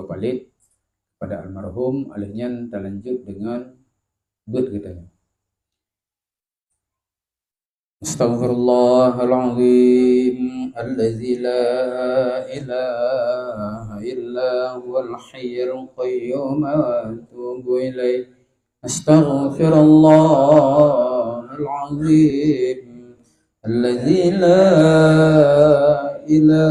balik pada almarhum alihnya lanjut dengan buat katanya. Astaghfirullahaladzim allazi la ilaha illa huwal hayyul qayyum wa atubu ilaih. Astaghfirullahaladzim allazi la ilaha illa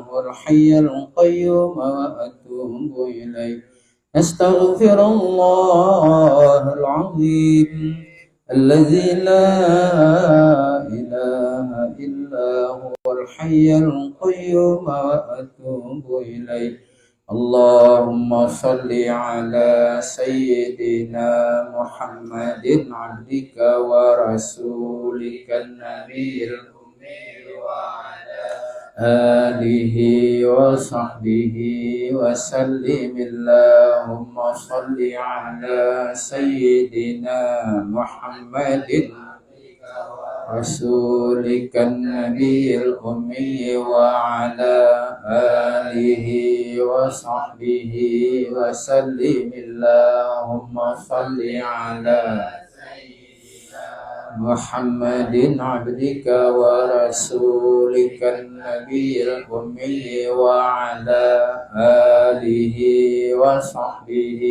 huwal hayyul qayyum wa atubu ilaih. Astaghfirullahaladzim الذي لا إله إلا هو الحي القيوم وأتوب إليه. اللهم صل على سيدنا محمد عبدك ورسولك النبي الأمي وعلى آله وصحبه وسلم. اللهم صل على سيدنا محمد رسولك النبي الأمي وعلى آله وصحبه وسلم. اللهم صل على محمد عبدك ورسولك النبي الأمي وعلى آله وصحبه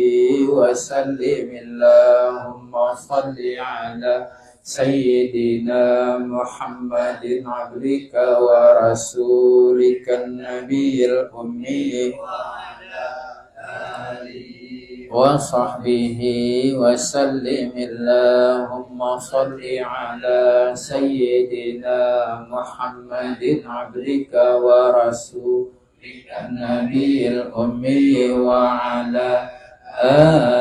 وسلم. اللهم صل على سيدنا محمد عبدك ورسولك النبي الأمي وعلى آله وصحبه وسلم. اللهم صل على سيدنا محمد عبدك ورسولك النبي الأمي وعلى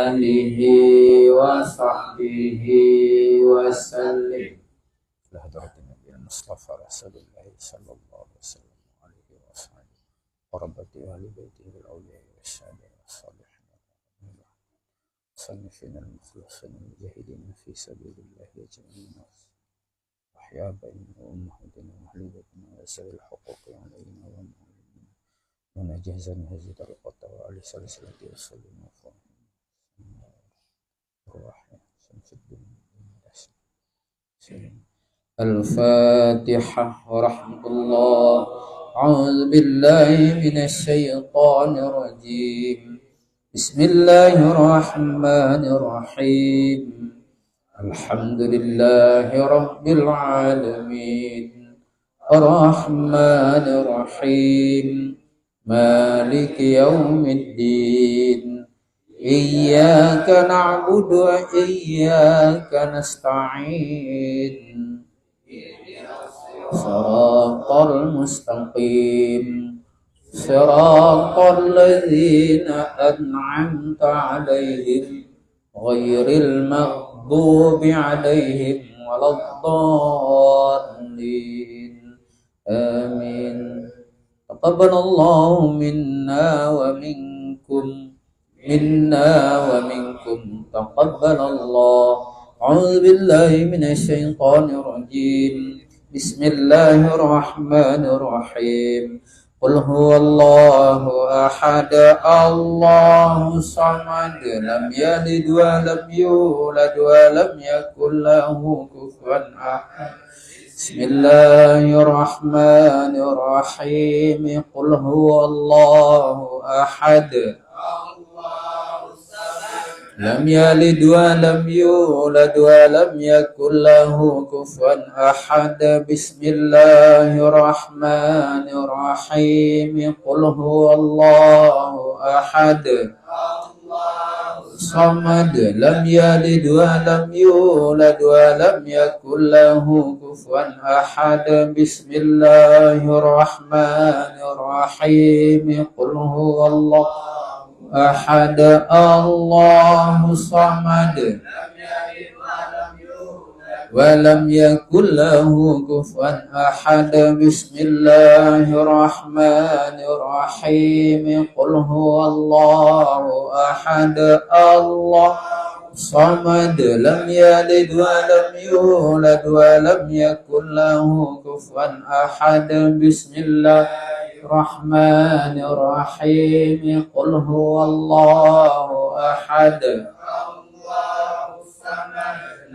آله وصحبه وسلم. لحضرة النبي المصطفى رسول الله صلى الله عليه وسلم عليه وصحبه وربة أهل بيته الأولياء والسادة والصالحين المصنفين المخلصين المجاهدين في سبيل الله أجمعين وأحياء بيننا وأمهاتنا وأهلنا وسائر الحقوق علينا ومعلمين ونجهزنا هذه القطة وعلى سلسلة وسلم وفاهم شمس الدين الفاتحة ورحمة الله. أعوذ بالله من الشيطان الرجيم. بسم الله الرحمن الرحيم. الحمد لله رب العالمين الرحمن الرحيم مالك يوم الدين إياك نعبد وإياك نستعين صراط المستقيم صراط الذين أنعمت عليهم غير المغضوب عليهم ولا الضالين آمين. تقبل الله منا ومنكم تقبل الله. أعوذ بالله من الشيطان الرجيم. بسم الله الرحمن الرحيم. قل هو الله أحد الله الصمد لم يلد ولم يولد ولم يكن له كفوا أحد. بسم الله الرحمن الرحيم. قل هو الله أحد لم يلد ولم يولد ولم يكن له كفوا أحد. بسم الله الرحمن الرحيم. قل هو الله أحد الصمد لم يلد ولم يولد ولم يكن له كفوا أحد. بسم الله الرحمن الرحيم. قل هو الله أحد الله الصمد ولم يكن له كفوا أحد. بسم الله الرحمن الرحيم. قل هو الله أحد الله الصمد لم يلد ولم يولد ولم يكن له كفوا أحد. بسم الله الرحمن الرحيم قل هو الله أحد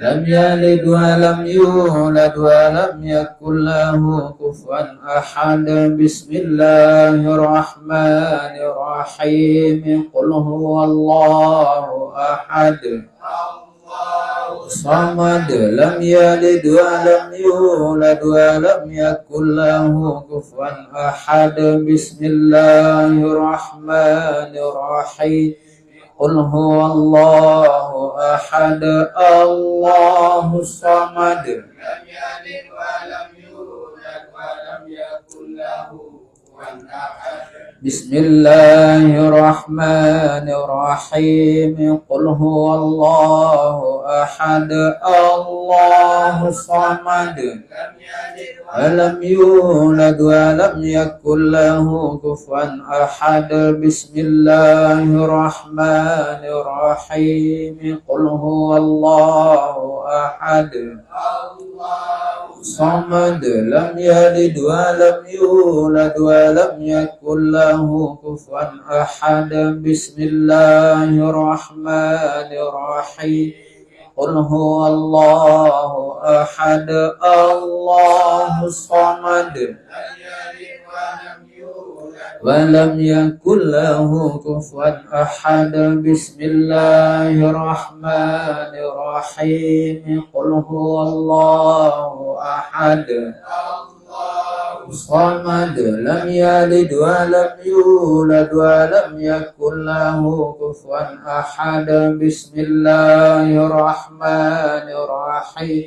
لم يلد ولم يولد ولم يكن له كفوا أحد بسم الله الرحمن الرحيم قل هو الله أحد الصمد لم يلد ولم يولد ولم يكن له كفوا أحد بسم الله الرحمن الرحيم قل هو الله أحد الله الصمد لم يلد ولم يولد ولم يكن له كفوا أحد بسم الله الرحمن الرحيم قل هو الله أحد الله الصمد لم يلد ولم يولد ولم يكن له كفوا أحد بسم الله الرحمن الرحيم قل هو الله أحد الصمد لم يلد ولم يولد ولم يكن له كفوا أحد بسم الله الرحمن الرحيم قل هو الله أحد الله الصمد ولم يكن له كفوا أحد بسم الله الرحمن الرحيم قل هو الله أحد الصمد لم يلد ولم يولد ولم يكن له كفوا أحد بسم الله الرحمن الرحيم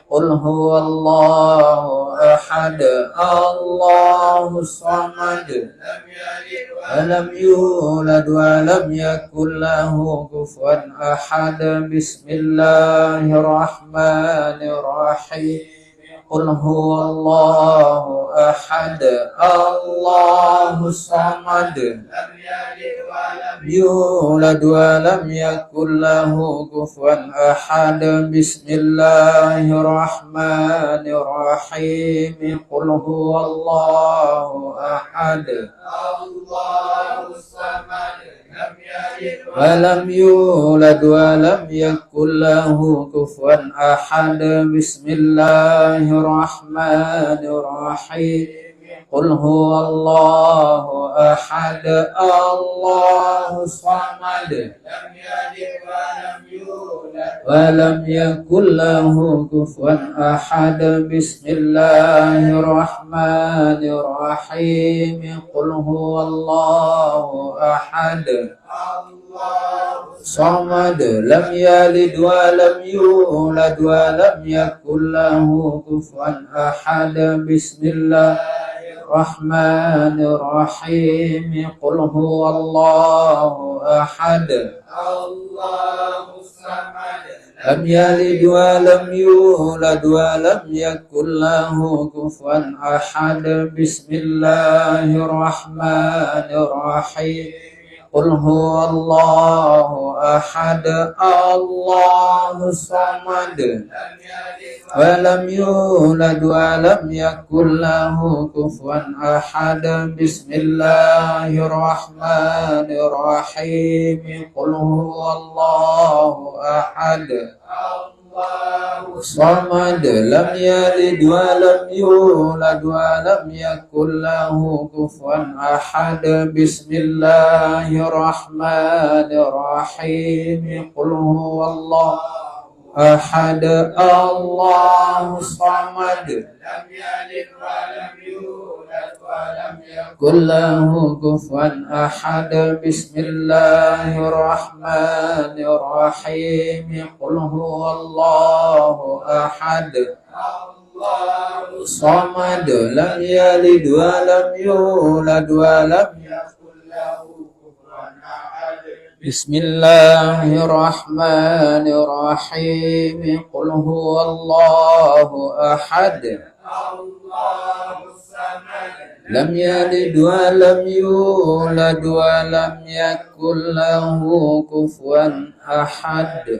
قل هو الله أحد الله الصمد ولم يولد ولم يكن له كفوا أحد بسم الله الرحمن الرحيم قل هو الله أحد الله الصمد يولد ولم يكن له كفوا أحد بسم الله الرحمن الرحيم قل هو الله أحد الله الصمد ولم يولد ولم يكن له كفوا أحد بسم الله الرحمن الرحيم قل هو الله أحد الله الصمد ولم يكن له كفوا أحد بسم الله الرحمن الرحيم قل هو الله أحد صمد لم يلد ولم يولد ولم يكن له كفوا أحد بسم الله الرحمن الرحيم قل هو الله أحد الله الصمد لم يلد ولم يولد ولم يكن له كفوا أحد بسم الله الرحمن الرحيم قل هو الله أحد الله الصمد ولم يولد ولم يكن له كفوا أحد بسم الله الرحمن الرحيم قل هو الله أحد الصمد لم يلد ولم يولد ولم يكن له كفوا أحد بسم الله الرحمن الرحيم قل هو الله أحد الله الصمد لم يلد ولم يولد ولم يكن له كفوا أحد بسم الله الرحمن الرحيم قل هو الله أحد الصمد لم يلد ولم يولد ولم يكن له كفوا أحد بسم الله الرحمن الرحيم قل هو الله أحد لم يلد ولم يولد ولم يكن له كفوا أحد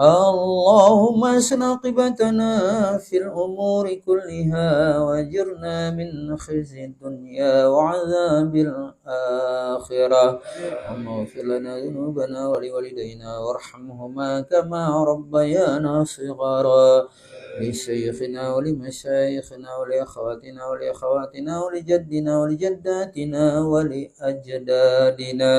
اللهم أحسن عاقبتنا في الأمور كلها وأجرنا من خزي الدنيا وعذاب الآخرة. اللهم اغفر لنا ذنوبنا ولوالدينا وارحمهما كما ربيانا صغارا. لشيخنا ولمشايخنا ولأخواتنا ولجدنا ولجداتنا ولأجدادنا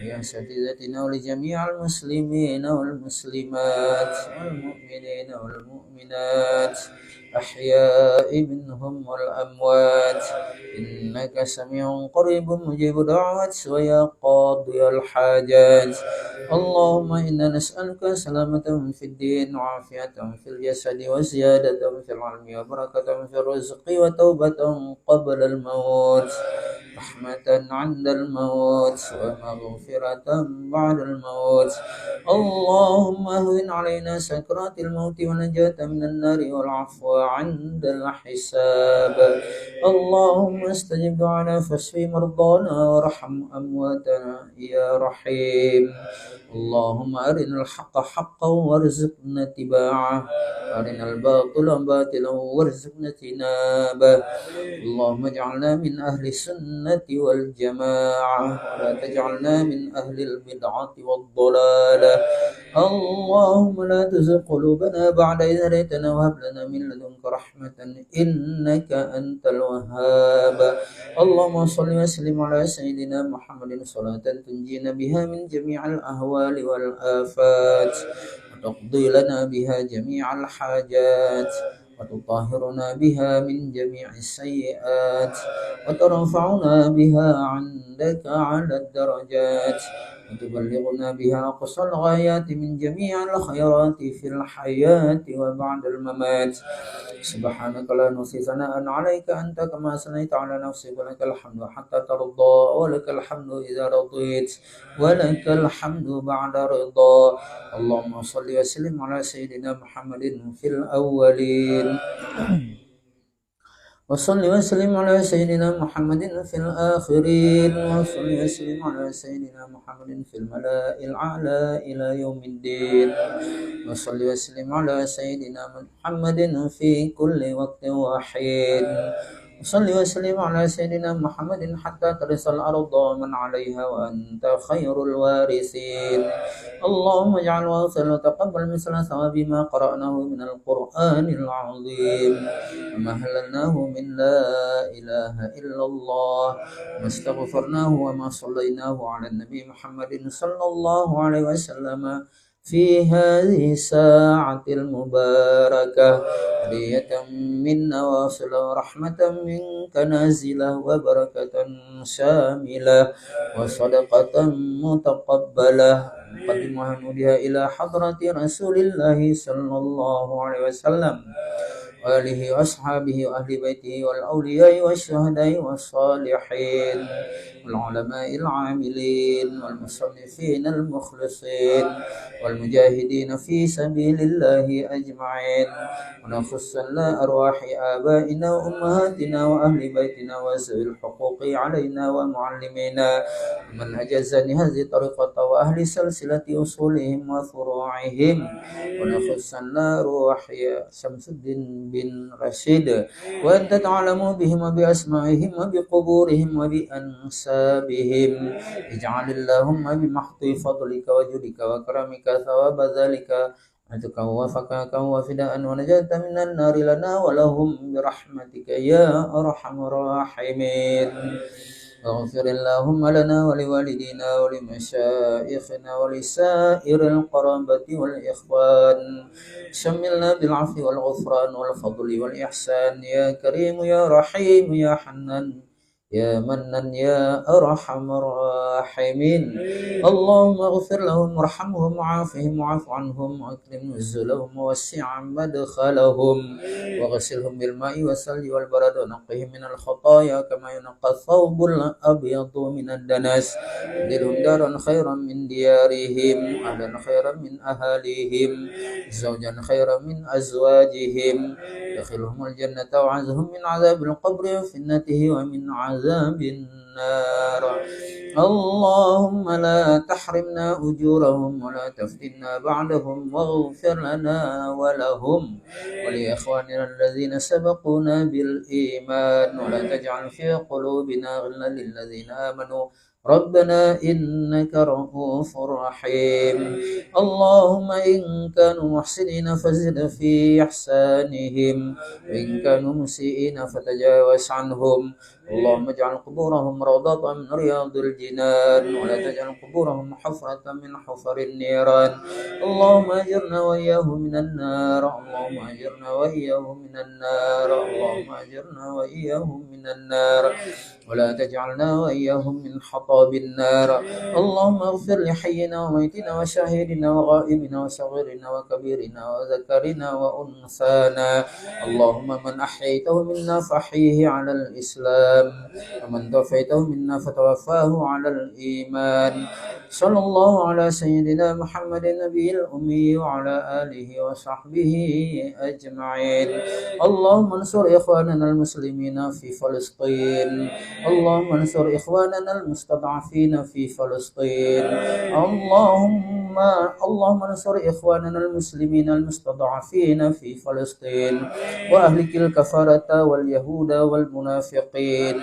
لأساتذتنا ولجميع المسلمين والمسلمات والمؤمنين والمؤمنات أحياء منهم والأموات إنك سميع قريب مجيب دعوات ويا قاضي الحاجات. اللهم إنا نسألك سلامة في الدين وعافية في الجسد وزيادة في العلم وبركة في الرزق وتوبة قبل الموت رحمة عند الموت ومغفرة بعد الموت. اللهم أهون علينا سكرات الموت ونجاة من النار والعفو عند الحساب. اللهم استجب دعانا فاشف مرضانا وارحم أمواتنا يا رحيم. اللهم أرنا الحق حقا وارزقنا اتباعه وأرنا الباطل باطلا وارزقنا اجتنابه. اللهم اجعلنا من أهل السنة والجماعة ولا تجعلنا من أهل البدعة والضلالة. اللهم لا تزغ قلوبنا بعد إذ هديتنا وهب لنا من لدنك رحمة إنك أنت الوهاب. اللهم صل وسلم على سيدنا محمد صلاة تنجينا بها من جميع الأهوال والآفات وتقضي لنا بها جميع الحاجات وتطهرنا بها من جميع السيئات وترفعنا بها عندك على الدرجات وتبلغنا بها أقصى الغايات من جميع الخيرات في الحياة وبعد الممات. سبحانك لا نحصي ثناء عليك أنت كما أثنيت على نفسك ولك الحمد حتى ترضى ولك الحمد إذا رضيت ولك الحمد بعد رضا. اللهم صل وسلم على سيدنا محمد في الأولين وصل وسلم على سيدنا محمد في الآخرين وصل وسلم على سيدنا محمد في الملأ الأعلى إلى يوم الدين وصل وسلم على سيدنا محمد في كل وقت وحين وصل وسلم على سيدنا محمد حتى ترث الأرض ومن عليها وأنت خير الوارثين. اللهم اجعل واصل وتقبل مثل ثواب ما قرأناه من القرآن العظيم وما هللناه من لا إله إلا الله وما استغفرناه وما صليناه على النبي محمد صلى الله عليه وسلم في هذه الساعة المباركة هدية منا واصلة ورحمة منك نازلة وبركة شاملة وصدقة متقبلة نقدمها نودها إلى حضرة رسول الله صلى الله عليه وسلم وآله وأصحابه وأهل بيته والأولياء والشهداء والصالحين والعلماء العاملين والمصنفين المخلصين والمجاهدين في سبيل الله أجمعين ونخص أرواح آبائنا وأمهاتنا وأهل بيتنا وذوي الحقوق علينا ومعلمينا ومن أجازني هذه الطريقة وأهل سلسلة أصولهم وفروعهم ونخص أرواح شمس الدين بن رشيد وأنت تعلم بهم وبأسمائهم وبقبورهم وبأنسابهم. اجعل اللهم بمحض فضلك وجودك وكرمك ثواب ذلك عتك وفكاك وفداء ونجاة من النار لنا ولهم برحمتك يا أرحم الراحمين. اغفر اللهم لنا ولوالدينا ولمشايخنا ولسائر القرابة والإخوان شملنا بالعفو والغفران والفضل والإحسان يا كريم يا رحيم يا حنان يا منن يا أرحم الراحمين. اللهم اغفر لهم وارحمهم وعافهم وعف عنهم واكرم نزلهم ووسع مدخلهم وغسلهم بالماء والثلج والبرد ونقهم من الخطايا كما ينقى الثوب الأبيض من الدنس. ابدلهم دارا خيرا من ديارهم أهلا خيرا من أهاليهم زوجا خيرا من أزواجهم. ادخلهم الجنة وعزهم من عذاب القبر وفتنته ومن عذاب عذاب النار. اللهم لا تحرمنا أجورهم ولا تفتنا بعدهم واغفر لنا ولهم ولإخواننا الذين سبقونا بالإيمان ولا تجعل في قلوبنا غلا للذين آمنوا ربنا إنك رؤوف رحيم. اللهم إن كانوا محسنين فزد في إحسانهم وإن كانوا مسيئين فتجاوز عنهم. اللهم اجعل قبورهم روضة من رياض الجنان ولا تجعل قبورهم حفرة من حفر النيران. اللهم أجرنا وإياهم من النار. اللهم أجرنا وإياهم من النار. اللهم أجرنا وإياهم من النار ولا تجعلنا وإياهم من حطاب النار. اللهم اغفر لحينا وميتنا وشاهدنا وغائبنا وصغيرنا وكبيرنا وذكرنا وأنثانا. اللهم من أحييته منا فأحيه على الإسلام ومن توفيته منا فتوفاه على الإيمان. صلى الله على سيدنا محمد النبي الأمي وعلى آله وصحبه أجمعين. اللهم انصر إخواننا المسلمين في فلسطين. اللهم انصر إخواننا المستضعفين في فلسطين. اللهم انصر إخواننا المسلمين المستضعفين في فلسطين وأهلك الكفرة واليهود والمنافقين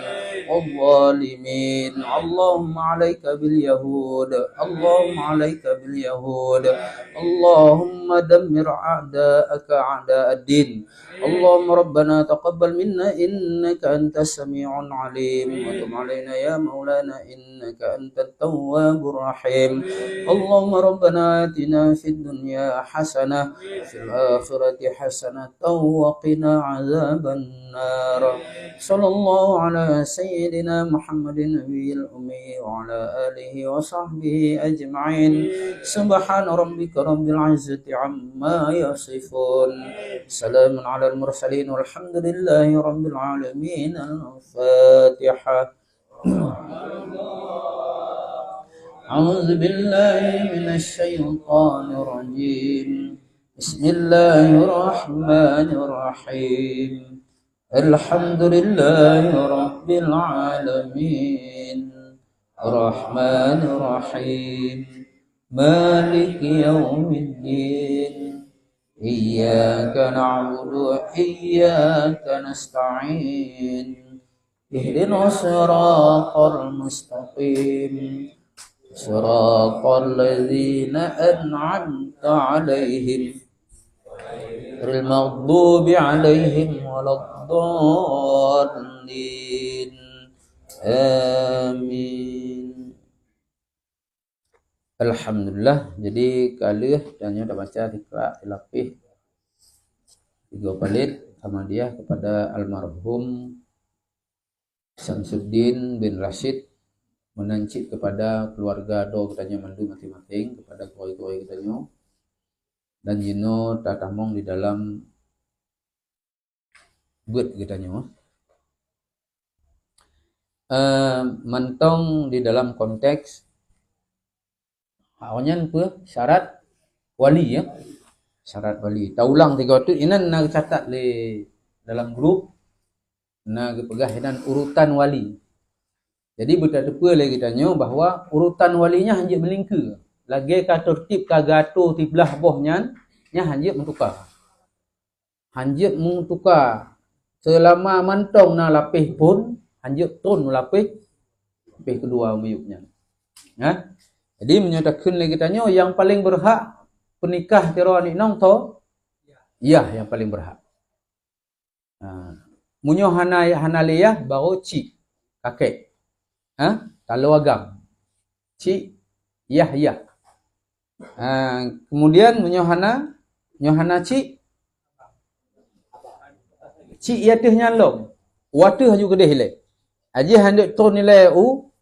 والظالمين. اللهم عليك باليهود. اللهم عليك باليهود. اللهم دمر أعداءك أعداء الدين. اللهم ربنا تقبل منا إنك أنت السميع العليم وتب علينا يا مولانا إنك أنت التواب الرحيم. اللهم ربنا آتنا في الدنيا حسنة وفي الآخرة حسنة وقنا عذاب النار. صلى الله على سيدنا محمد النبي الأمي وعلى آله وصحبه أجمعين. سبحان ربك رب العزة عما يصفون. سلام على المرسلين والحمد لله رب العالمين. الفاتحة. أعوذ بالله من الشيطان الرجيم. بسم الله الرحمن الرحيم. الحمد لله رب العالمين الرحمن الرحيم مالك يوم الدين إياك نعبد وإياك نستعين اهدنا الصراط المستقيم صراط الذين أنعمت عليهم غير المغضوب عليهم ولا الضالين. Amin. Alhamdulillah. Jadi kalih dan udah baca tilapih 3 balit sama dia kepada almarhum Samsuddin bin Rashid menancik kepada keluarga do katanya mandu masing-masing kepada koi-koi katanya dan Yino tatamong di dalam buat katanya mentong di dalam konteks awalnya apa syarat wali ya, syarat wali taulang 3 tu inan nak catat le dalam grup nak pegah inan urutan wali. Jadi betul-betul lagi tanya bahwa urutan walinya hanya melingkar. Lagi ka tertib ka gato tiblah bohnya nya hanya mentukar. Hanya mentukar selama mantong na lapih pun hanya tun lapih kedua mayuknya. Ya. Jadi menyatakan lagi tanya yang paling berhak penikah tiro ni nong to? Ya, yang paling berhak. Munyo hanaliyah baru cik kakek. Kalau agam cik Yahya. Kemudian nyohana cik yatih nyalong watu haju gede hile aji handek ton nilai u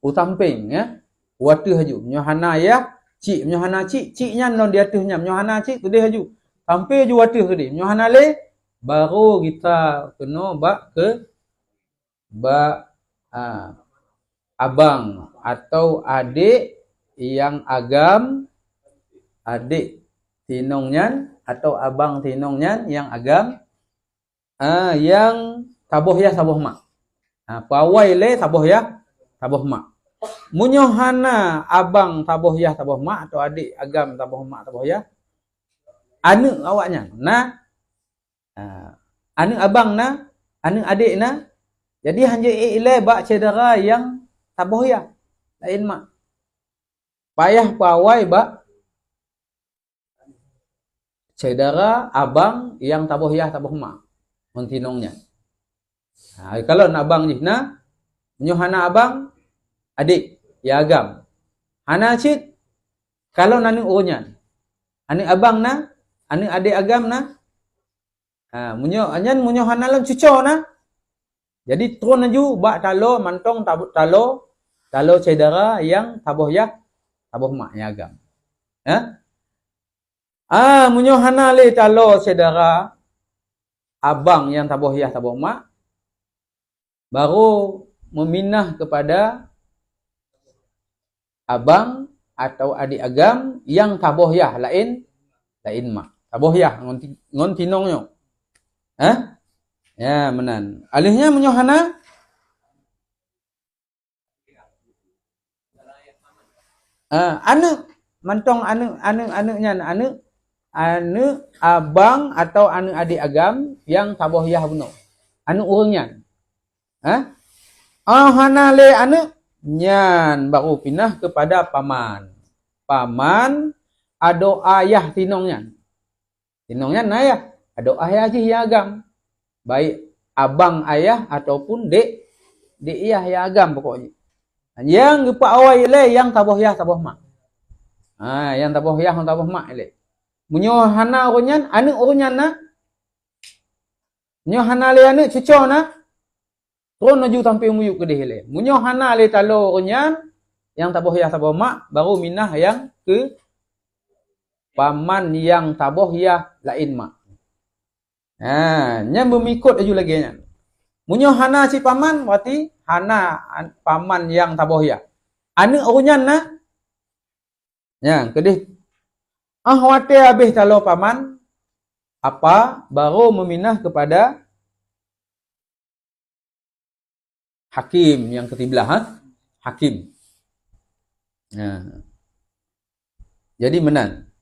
tamping ya watu haju nyohana ya cik nyohana cik nyalong di atasnya nyohana cik gede haju sampai haju watu gede nyohana le baru kita kena abang atau adik yang agam adik tinongnya atau abang tinongnya yang agam yang taboh ya saboh mak Pawai le taboh ya, taboh mak. Munyo hana abang taboh ya, taboh mak atau adik agam taboh mak taboh ya. Anu awaknya na anu abang na, anu adik na. Jadi hanya ile bak cedera yang taboh ya, lain mak. Payah pawai bak cedera abang yang taboh ya, taboh mak. Mentinongnya. Kalau nak abang je na, munyo hana abang adik ya agam. Hana cit kalau nanu urunyan. Anu abang na, anu adik agam na. Munyo hana lam cuco na. Jadi turun aju bak talo mantong talo cedera yang taboh ya, taboh mak ya agam. Munyo hana le talo cedera abang yang taboh ya, taboh mak, baru meminah kepada abang atau adik agam yang taboh ya, lain mak. Taboh ya ngon tinongnya. Ya, menan. Alihnya munyo hana anu mantong anu abang atau anu adik agam yang taboh ya beno. Anu urunyan. Hana le anu nyan baru pindah kepada paman. Paman ado ayah tinongnya. Tinongnya ayah, ado ayah je ya agam. Baik abang ayah ataupun dek ayah ya agam pokoknya. Yang gepak awai le yang taboh ya, taboh mak. Yang taboh ya, taboh mak le. Munyo hana urunyan, anu urunyan na. Munyo hana le anu cuco na. Turun aju sampai muyuk kedih le. Munyo hana le talo urunyan yang taboh ya, taboh mak, baru minah yang ke paman yang taboh ya, lain mak. Nya memikut aju lagi nya. Munyo hana si paman berarti hana paman yang taboh ya. Anu urunyan na. Ya, kedih wate habis talo paman apa baru meminah kepada hakim yang ketibelah, hakim. Jadi menan.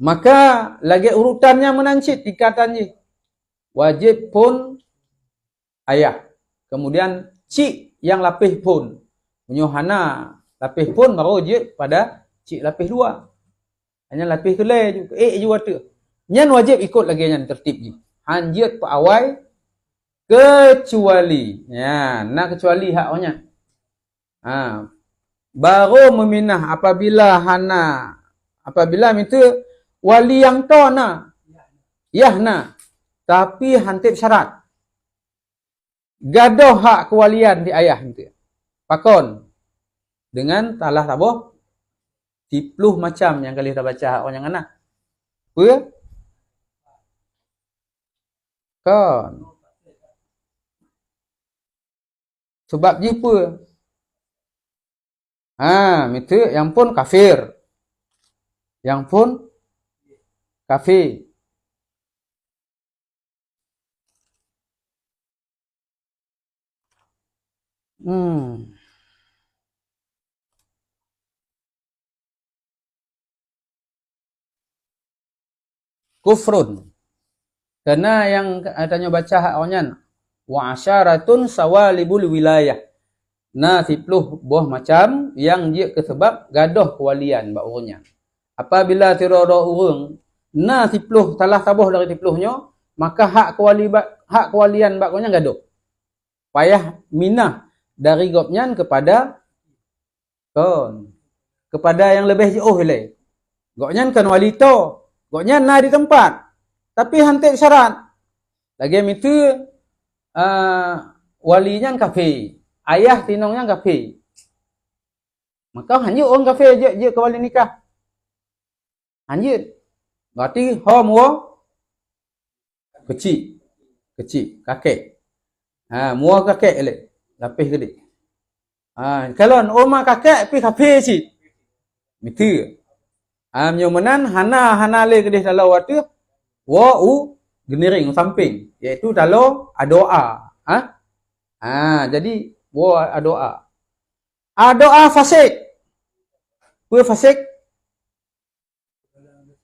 Maka lagi urutannya menancit tingkatannya. Wajib pun ayah. Kemudian cik yang lapih pun. Menyohana lapih pun baru wajib pada cik lapih dua. Hanya lapih kelai juga. Juga tu. Nyan wajib ikut lagi nyan tertib je. Hanjit pak awai kecuali. Ya, nak kecuali haknya. Baru meminah apabila minta wali yang to na. Yahna. Tapi hantip syarat. Gadoh hak kewalian di ayah itu. Pakon. Dengan talah taboh 10 macam yang kali kita baca hak orang yang anak. Apa? Kon. Sebab jipa. Itu yang pun kafir. Yang pun kafir. Kufrun. Karena yang tanya baca hak onyan wa asyaratun sawalibul wilayah. 10 buah macam yang dia kesebab gadoh kewalian bak urunnya. Apabila tirodo urung 10 talah tabuh dari 10-nya, maka hak kewalian bak urunnya gadoh. Payah minah dari gopnyan kepada yang lebih jauh le. Gopnyan kan wali to, gopnyan na di tempat. Tapi hantip syarat. Lagi itu walinya kafir. Ayah tinongnya kafir. Maka hanya orang kafir je ke wali nikah. Hanya. Berarti mua kecil kakek. Mua kakek le. Lapis gede. Kalau oma kakek pi kafir si. Itu. Menyomenan hana le gede dalam waktu geniring samping, iaitu dalam doa. Jadi buat doa. Doa fasik. Apa fasik?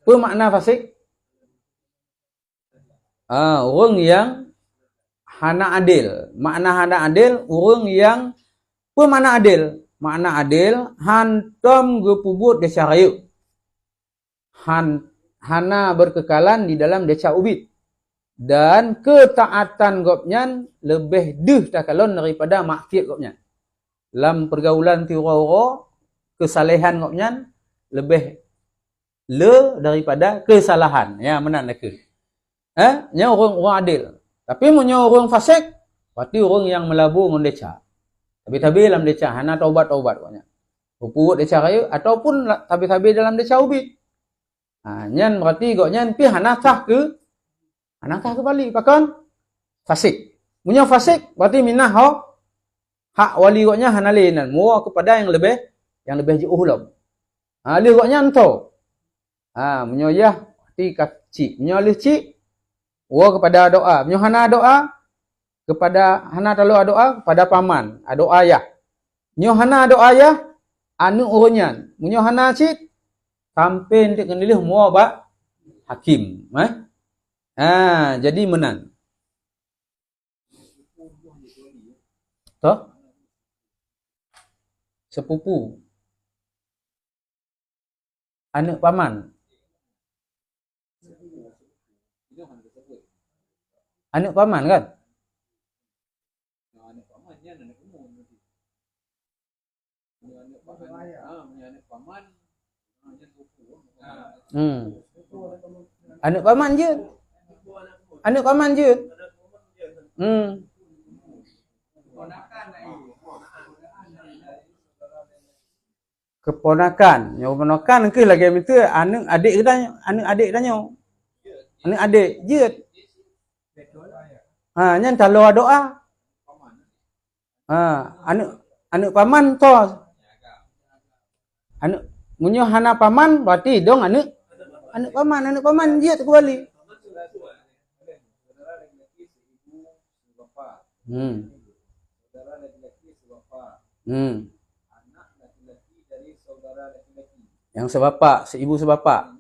Apa makna fasik? Orang yang hana adil. Makna hana adil, orang yang apa makna adil? Makna adil, hantam gepubut desa rayu. Hana berkekalan di dalam desa ubit. Dan ketaatan gopnyan lebih takalon daripada maksiat gopnyan. Dalam pergaulan tiura-ura, kesalehan gopnyan lebih daripada kesalahan. Ya, menan ke. Nya orang adil. Tapi munnya orang fasik, berarti orang yang melabur ngon deca. Tabi-tabi dalam deca, hana taubat-taubat gopnyan. Puput deca rayu ataupun tabi-tabi dalam deca ubit. Nyan berarti gopnyan pi hana tah ke Bali, pakon fasik. Punya fasik berarti minah hak wali goknya hanalinan mua kepada yang lebih jauh lom. Li goknya ento. Punya yah berarti kacik. Punya li cik wa kepada doa. Punya hana doa kepada hana talu doa kepada paman. Doa ayah. Punya hana doa ayah anu uronyan. Punya hana cik sampai nanti kendilih mua ba hakim. Jadi menang. Toh? Sepupu. Anak paman. Anak paman kan? Anak paman je. Anak paman je. Keponakan. Yang keponakan ke lagi minta anak adik katanya, anak adik tanya. Anak adik je. Nyan kalau doa. Anak paman to. Anak munyo hana paman berarti dong anak paman je tu balik. Saudara laki-laki sebapa. Anak laki-laki dari saudara laki-laki. Yang sebapa, seibu sebapa.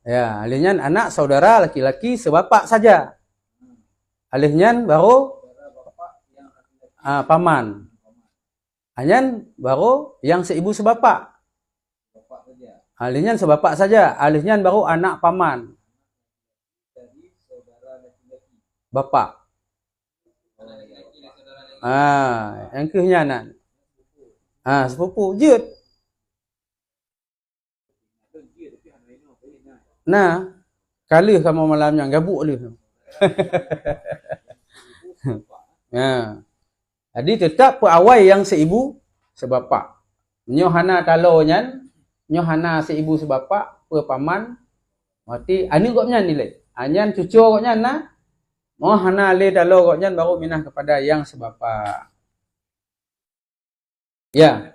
Ya, alihnya anak saudara laki-laki sebapa saja. Alihnya baru paman. Alihnya baru yang seibu sebapa. Alihnya sebapa saja. Alihnya baru anak paman. Bapak. Yang kehinyanan. Sepupu jut. Nah, kali kamu malamnya gabuk ni. Jadi tetap perawai yang seibu sebapa. Nyohana talonyan, nyohana seibu sebapa, paman. Berarti anu gopnya nilai. Anyan cucu gopnya na. Mau hana le dalo goknya baru minah kepada yang sebapa. Ya.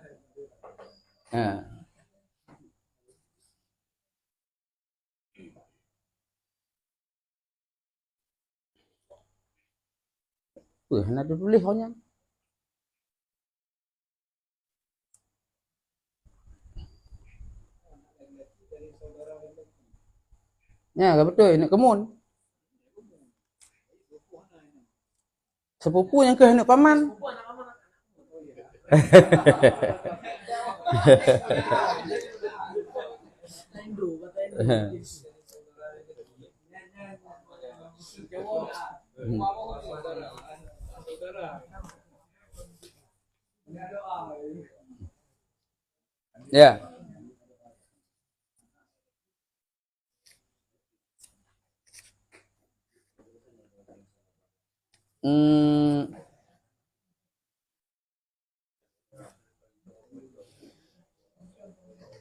Hana tulis honya. Ya, betul nak kemun. Sepupu yang ke anak paman. Ya.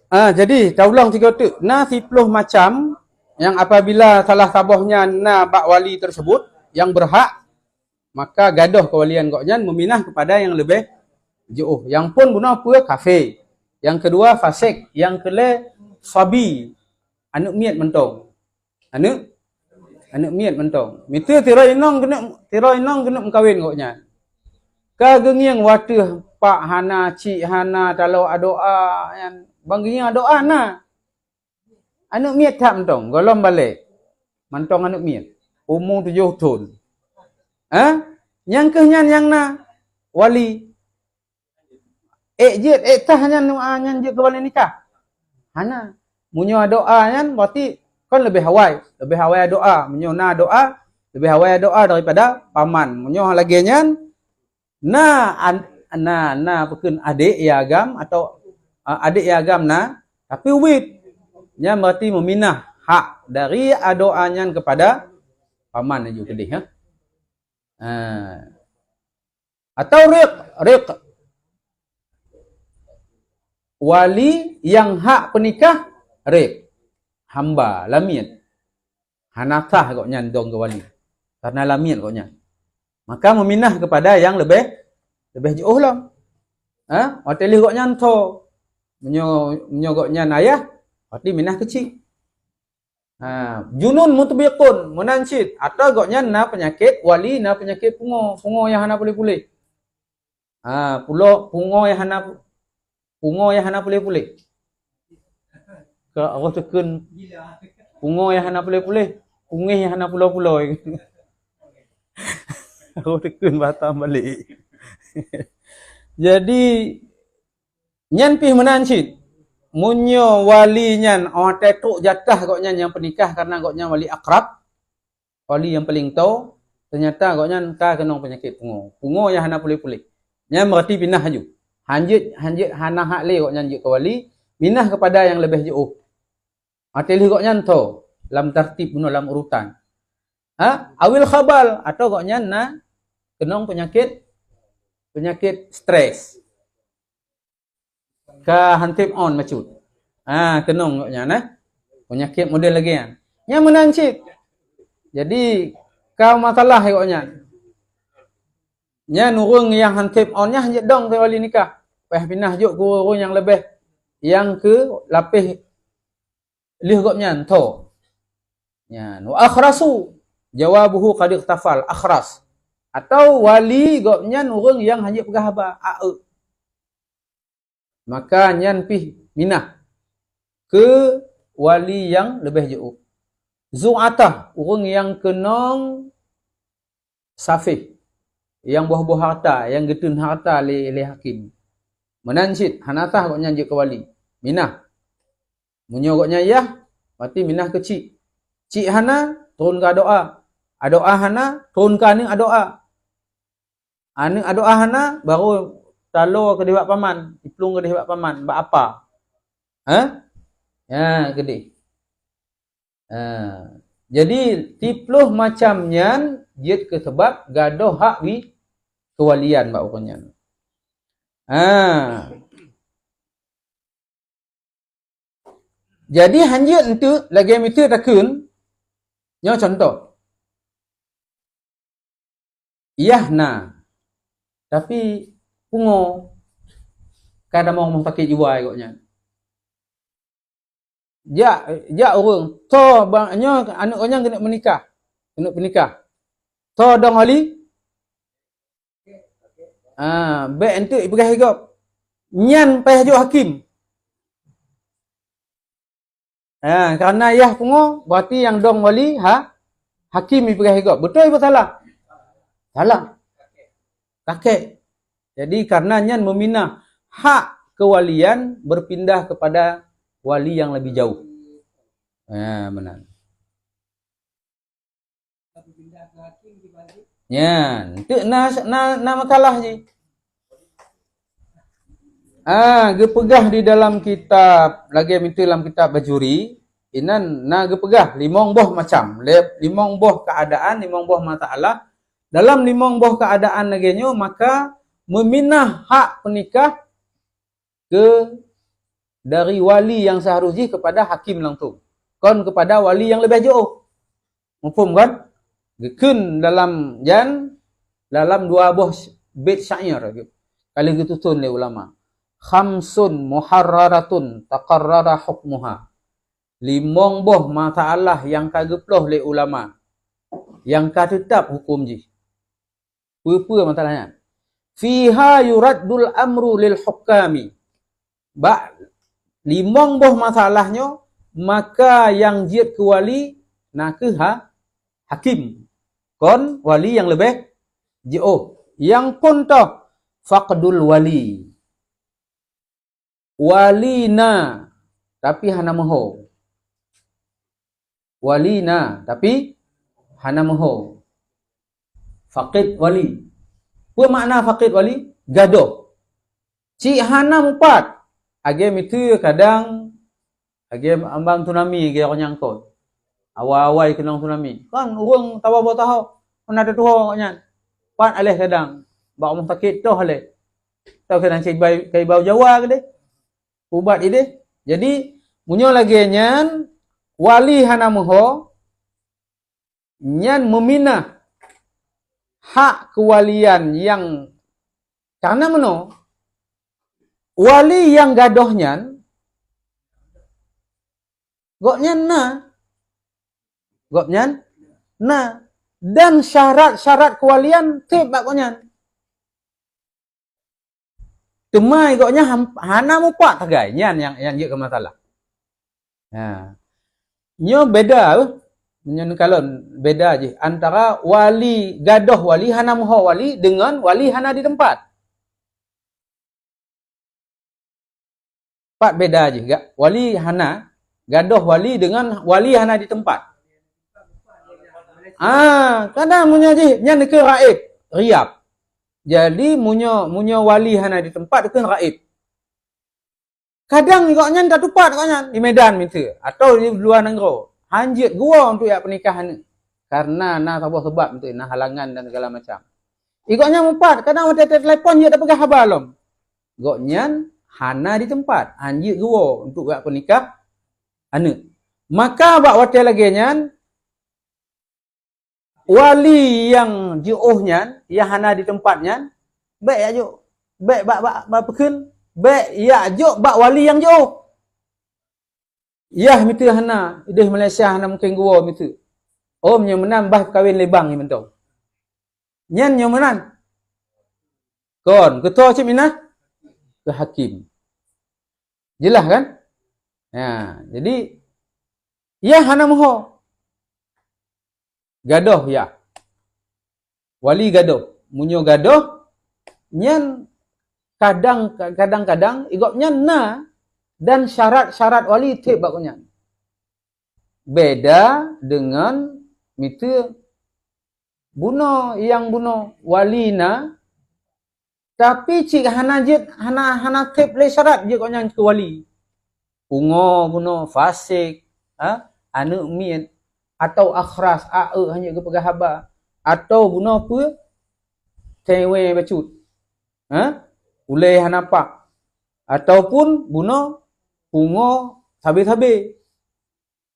Jadi taulang 3 10 macam yang apabila salah sabohnya na bak wali tersebut yang berhak, maka gadoh kewalian goknya meminah kepada yang lebih jauh. Yang pun guna apa kafe. Yang kedua fasik, yang kele sabi, anu miat mentong. Anu Anak miat mentong. Mita tirai inong kena mengkawin koknya. Kagengiang watuh pak hana, cik hana, kalau doa yang bangginya doa na. Anak miat tak mentong, golong balik. Mentong anak miat. Umur 7 tahun. Yang kehnyan yang na wali. Tah nyan je ke wali nikah. Hana. Munyo doa nyan berarti kan lebih hawai doa. Munyo na doa, lebih hawai doa daripada paman. Munyo lagi nyan na pekun adik iagam atau adik iagam na, tapi wit nya berarti meminah hak dari doanya kepada paman juga kedih atau riq wali yang hak penikah riq hamba lamian hanatah koknya dong ke wali karena lamian koknya. Maka meminah kepada yang lebih jauh lah. Hotel koknya to. Menyo koknya ayah, berarti minah kecil. Junun mutbiqun, munancit. Atau koknya na penyakit wali, na penyakit pungo yang hana pulih-pulih. Pungo yang hana pulih-pulih. Kalau aku tekun pungo yang hana pulih-pulih, pungih yang hana pulau-pulau. Aku tekun batam balik. Jadi nyan pih menancit. Munyo wali nyan tetuk jatah koknya yang penikah karena koknya wali akrab. Wali yang paling tahu. Ternyata koknya kena penyakit pungo. Pungo yang hana pulih-pulih. Nyan berarti pindah haju. Hanjit hana hak le koknya ke wali. Pindah kepada yang lebih jauh. Ateli koknya tahu. Dalam tertib dalam urutan. Awil khabal atau koknya kena penyakit stres. Ka hantip on macut. Kenong koknya penyakit model lagi kan. Nya menancit. Jadi kau masalah koknya. Nya nurung yang hantip onnya hanya dong ke wali nikah. Peh pindah juk guru yang lebih yang ke lapih lih koknya to. Nya wa akhrasu jawabuhu qad iktafal akhras. Atau wali gopnya nurung yang hanya pegahaba maka nyan pih minah ke wali yang lebih jauh. Zu'atah urung yang kenong safih yang buah-buah harta yang getun harta le hakim. Menancit hanatah gopnya je ke wali. Minah. Munyo gopnya yah berarti minah ke cik. Cik hana turun ke doa. Doa hana turun ke aning doa. Aning doa hana baru talo ke dihak paman, iplung ke dihak paman, bak apa? Ya, gede. Jadi tipluh macamnya jid ke sebab gadoh hak kewalian bak ukurnya. Jadi hanjit untuk lagi mitu takun nyo contoh. Iyahna tapi pungo kada mau pakai jiwa koknya. Ja urang to bangnyo anaknya kena menikah. Kena menikah. To dong wali. Be entuk ibegah higop. Nyan payah jo hakim. Karena yah pungo berarti yang dong wali hakim ibegah higop. Betul atau salah? Salah. Kakek. Jadi karena nyan meminah hak kewalian berpindah kepada wali yang lebih jauh. Benar. Nyan, tu na masalah je. Gepegah di dalam kitab, lagi minta dalam kitab bajuri, inan na gepegah limong boh macam, limong boh keadaan, limong boh masalah. Dalam limong boh keadaan nagenyo maka meminah hak penikah dari wali yang seharusnya kepada hakim langsung. Kon kepada wali yang lebih jauh. Mufhum kan? Gekun dalam dua buah bait syair. Kali gitu tun le ulama. Khamsun muharraratun taqarrara hukmuha. Limong boh masalah yang kageploh le ulama. Yang ka tetap hukum ji. Apa masalahnya? Fiha yuraddul amru lil hukami. Limong boh masalahnya, maka yang jiat ke wali nak ke hakim. Kon wali yang lebih jauh. Yang pun toh faqdul wali. Walina tapi hana moho. Walina tapi hana moho. Faqid wali. Apa makna faqid wali? Gaduh. Cik hana mupat. Age mitu kadang age ambang tsunami ge orang nyangkut. Awal-awal kenang tsunami. Kan urang tawa tahu. Mana ada tuho nya. Pat aleh kadang. Ba rumah sakit tu aleh. Tahu kadang kai bau Jawa ke deh. Ubat ide. Jadi munyo lagi nyan wali hana moho nyan meminah hak kewalian yang karena meno wali yang gadoh nyan gok nyan na dan syarat-syarat kewalian tibak gok nyan temai goknya hana mupak tagai nyan yang je ke masalah. Nah, nyo beda nyen kalon beda je antara wali gadoh wali hana moho wali dengan wali hana di tempat. Pak beda je gak wali hana gadoh wali dengan wali hana di tempat. Kadang munyo je nyan ke raib riap. Jadi munyo wali hana di tempat ke raib. Kadang kok nyan tak tupat kok nyan di Medan minta atau di luar negara. Hanjit gua untuk ya pernikahan ni. Karena na sebab untuk na halangan dan segala macam. Ikutnya empat, kadang ada telefon je tak pegang khabar lom. Gok nyan hana di tempat, hanjit gua untuk ya pernikah anu. Maka bak hotel lagi nyan wali yang jauh nyan, yang hana di tempat nyan, baik ya jauh. Baik bak pekun, baik ya jauh bak wali yang jauh. Yah mitu hana, ideh Malaysia hana mungkin gua mitu. Om yang menambah kawin lebang ni mentong. Nyan yang menan. Kon, ketua cik minah ke hakim. Jelas kan? Ya, jadi ya hana moho. Gadoh ya. Wali gadoh, munyo gadoh nyan kadang-kadang igopnya na dan syarat-syarat wali tip bakunya. Beda dengan mitu buno yang buno walina tapi cik hana jet hana tip le syarat je koknya ke wali. Ungo buno fasik, anu mien atau akhras hanya ke pegah haba atau buno apa tewe bacut. Uleh hana pak ataupun buno pungo sabe-sabe.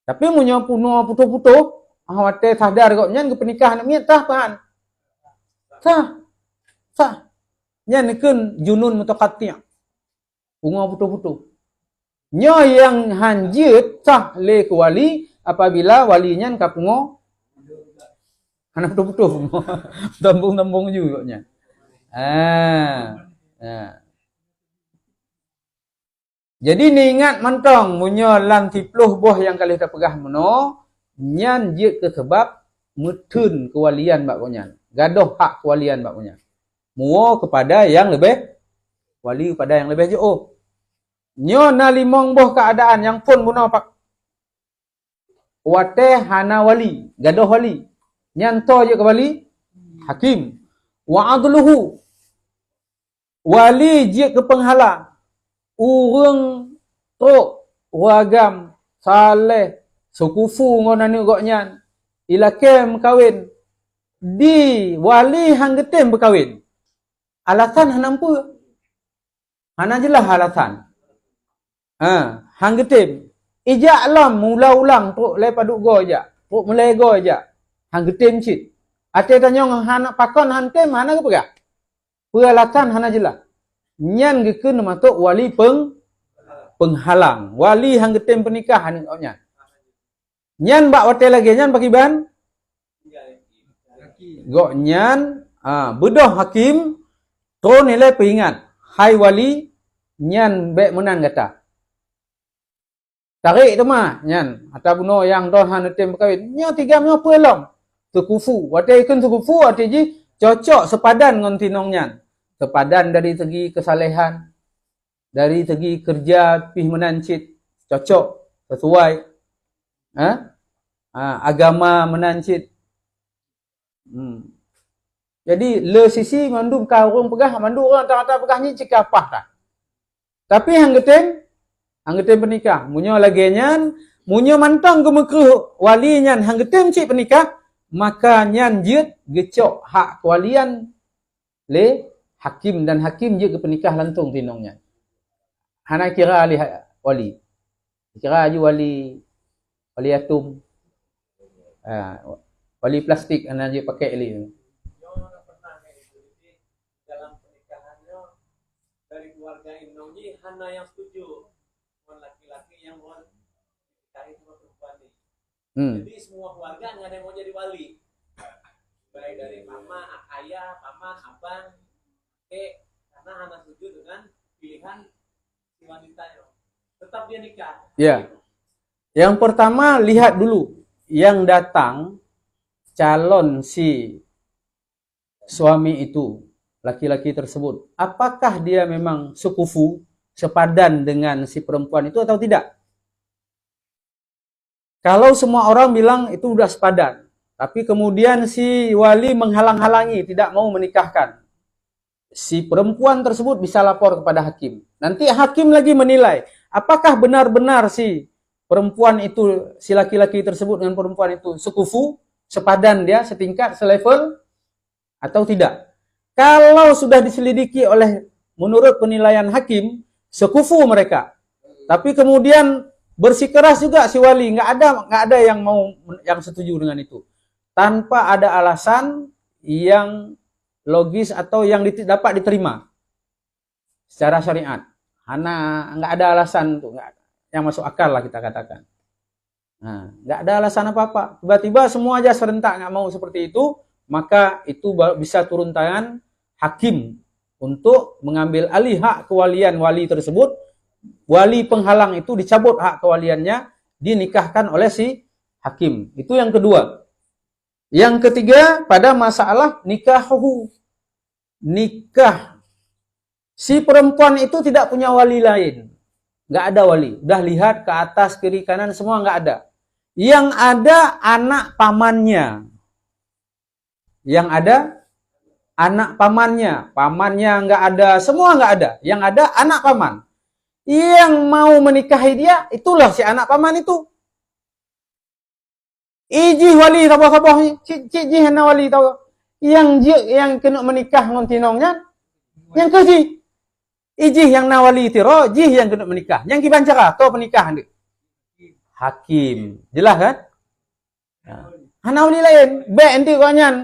Tapi munyo puno putu-putu, awate sadar kok nyan ke pernikahan miet tah pan. Sah. Nyan keun junun mutaqatti'. Pungo putu-putu. Nyo yang hanjit sah le ke wali apabila walinya ka pungo ana putu-putu. Tambung-tambung juga nyan. Jadi ni ingat mantong munyo lan 10 boh yang kali kita pegah meno nyan je ke sebab mutun kewalian bak konyan. Gadoh hak kewalian bak konyan. Muo kepada yang lebih wali kepada yang lebih jauh. Nyo na limong boh keadaan yang pun buno pak wate hana wali, gadoh wali. Nyan to je ke wali hakim. Wa adluhu wali je ke penghalang. Urang tok wagam saleh sukufu ngono ni goknyan ilakem kawin di wali hang getem berkawin alasan hana ampu hana jelah alasan hang getem ijak lam mula ulang tok le paduk go aja tok mulai go aja hang getem cit ate tanyong hana pakon hantem hana ke pegah alasan hana jelah nyan gekeun matuk wali penghalang. Wali hang getem pernikahan koknya. Nyan bak hotel lagi nyan bagi ban gok nyan bedoh hakim to nilai peringat hai wali nyan be menan kata tarik tu mah nyan atau buno yang don han tem kawin nyo tiga nyo pelom tukufu wate ikun tukufu wate ji cocok sepadan ngon tinong nyan sepadan dari segi kesalehan dari segi kerja pih menancit cocok sesuai agama menancit. Jadi le sisi mandum kah orang pegah mandu orang tak pegah ni cik apa dah. Tapi hang getem pernikah munyo lagi nyan munyo mantang ke mekruh wali nyan hang getem cik pernikah maka nyan jeut gecok hak kewalian le hakim dan hakim je ke pernikah lantung tinongnya. Hana kira ahli wali. Kira aju wali atum. Wali plastik hana je pakai li. Dalam pernikahannya dari keluarga indong ni hana yang setuju. Laki-laki yang mau nikahi sama perempuan ni. Jadi semua keluarga nggak ada yang mau jadi wali. Baik dari mama, ayah, paman, abang, karena hana setuju dengan pilihan si wanitanya. Tetap dia nikah. Ya. Yang pertama lihat dulu yang datang calon si suami itu, laki-laki tersebut, apakah dia memang sekufu, sepadan dengan si perempuan itu atau tidak? Kalau semua orang bilang itu sudah sepadan, tapi kemudian si wali menghalang-halangi, tidak mau menikahkan, si perempuan tersebut bisa lapor kepada hakim. Nanti hakim lagi menilai, apakah benar-benar si perempuan itu, si laki-laki tersebut dengan perempuan itu sekufu, sepadan dia, setingkat, selevel, atau tidak. Kalau sudah diselidiki oleh menurut penilaian hakim, sekufu mereka. Tapi kemudian bersikeras juga si wali, nggak ada yang setuju dengan itu. Tanpa ada alasan yang logis atau yang dapat diterima secara syariat. Nggak ada alasan tuh, yang masuk akal lah kita katakan. Nggak ada alasan apa-apa. Tiba-tiba semua aja serentak nggak mau seperti itu, maka itu bisa turun tangan hakim untuk mengambil alih hak kewalian wali tersebut. Wali penghalang itu dicabut hak kewaliannya, dinikahkan oleh si hakim. Itu yang kedua. Yang ketiga, pada masalah nikahuhu. Nikah. Si perempuan itu tidak punya wali lain. Nggak ada wali. Udah lihat ke atas, kiri, kanan, semua nggak ada. Yang ada anak pamannya. Yang ada anak pamannya. Pamannya nggak ada, semua nggak ada. Yang ada anak paman. Yang mau menikahi dia, itulah si anak paman itu. Ijih wali tabah-tabah, cik hana wali tahu. Yang kena menikah dengan tinongnya, yang keji. Ijih yang nawali tiro, jih yang kena menikah. Yang kibancara, tau pernikahan dia. Hakim. Jelas kan? Hana wali lain. Baik nanti kau nyan.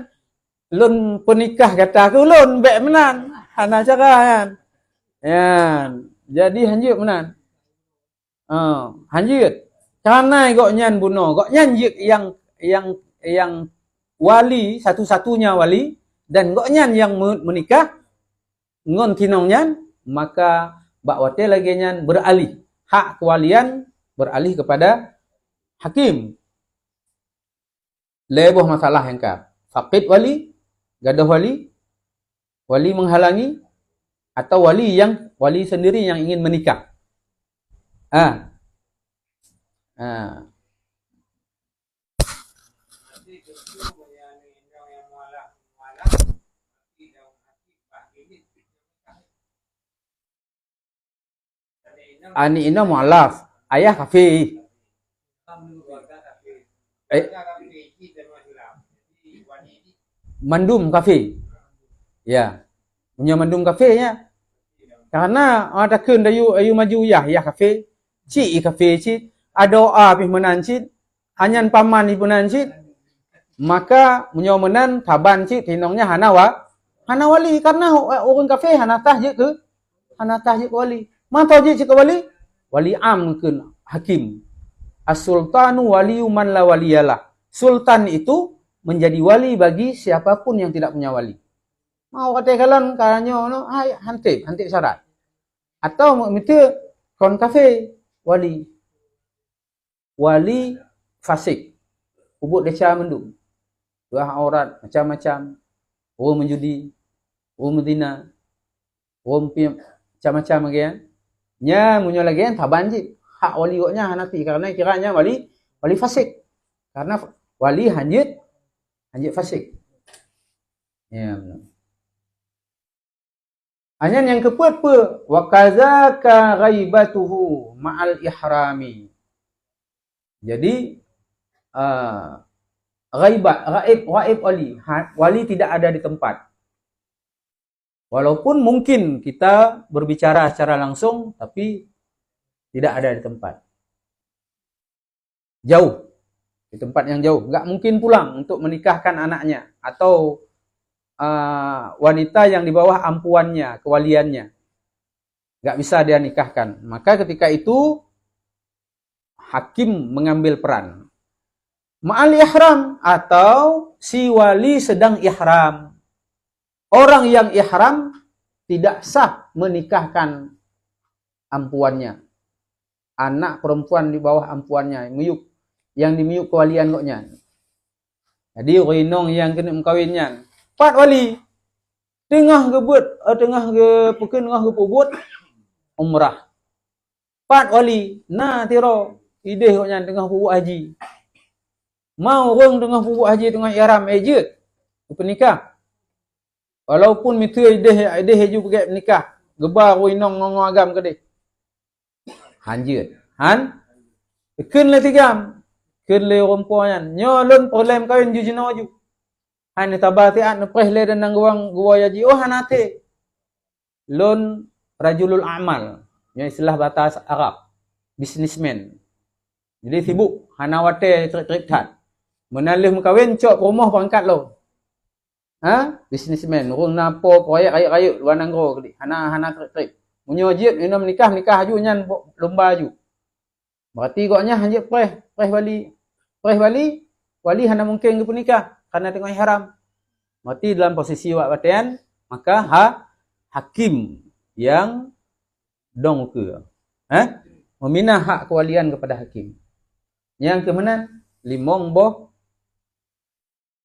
Lun penikah kata aku, lun baik menan. Hana cara kan. Jadi hanjut menan. Hanjut. Karena kau nyan bunuh. Kau nyan yang wali, satu-satunya wali. Dan kau nyan yang menikah. Ngon tinong nyan. Maka bakwate lagi nyan beralih. Hak kewalian beralih kepada hakim. Leboh masalah yang kah. Faqid wali, gadah wali, wali menghalangi, atau wali sendiri yang ingin menikah. Ani ina mu'alaf, ayah kafir. Mandum kafir. Ya. Punya mandum kafirnya. Karena ada kun ayu maju ya kafir. Cik kafir cik. Ada doa pih menancit. Anyan paman pih menancit. Maka punya menan taban cik tinongnya hana wali karena orang kafir hana tah je ke wali. Mata je cik wali? Wali am kun hakim. As-sultanu waliyu man la waliyalah. Sultan itu menjadi wali bagi siapapun yang tidak punya wali. Mau kata kalian kanyo no hantip syarat. Atau minta kon kafe wali. Wali fasik. Ubud deca mendung. Dua aurat macam-macam. Orang menjudi, orang mendina, orang macam-macam lagi kan. Nya munyo lagi kan taban je. Hak wali koknya nanti karena kiranya wali fasik. Karena wali hanjit fasik. Ya benar. Anyan yang keempat wa kadzaka ghaibatuhu ma'al ihrami. Jadi gaib wali tidak ada di tempat. Walaupun mungkin kita berbicara secara langsung tapi tidak ada di tempat. Jauh. Di tempat yang jauh. Enggak mungkin pulang untuk menikahkan anaknya atau wanita yang di bawah ampuannya, kewaliannya. Enggak bisa dia nikahkan. Maka ketika itu hakim mengambil peran. Ma'al ihram atau si wali sedang ihram. Orang yang ihram tidak sah menikahkan ampuannya. Anak perempuan di bawah ampuannya, yang dimiyuk kewalian koknya. Jadi rinong yang kena mengkawinnya. Pat wali tengah ke pubut umrah. Pat wali tiro ideh koknya tengah pubut haji. Mau orang tengah pubut haji tengah ihram je pernikah. Walaupun mitu ideh haju pergi nikah, gebar rinong ngong agam ke deh. Hanjut. Ken le tigam. Ken le rompoan. Nyolon problem kawin ju jino ju. Han tabati an prehle dan nangguang gua yaji. Oh hanate. Lon rajulul amal. Yang istilah bahasa Arab. Businessman. Jadi sibuk. Hanawate trip tat. Menalih mengkawin cok rumah pangkat lo. Businessman. Urung napo proyek kayu-kayu luar nanggo kali. Hana trip. Menyojit ina nikah aju nyan lomba aju. Berarti koknya hanjit preh wali. Preh wali hana mungkin ke nikah karena tengah ihram. Berarti dalam posisi wak batian maka hakim yang dong ke. Meminah hak kewalian kepada hakim. Yang kemenan limong boh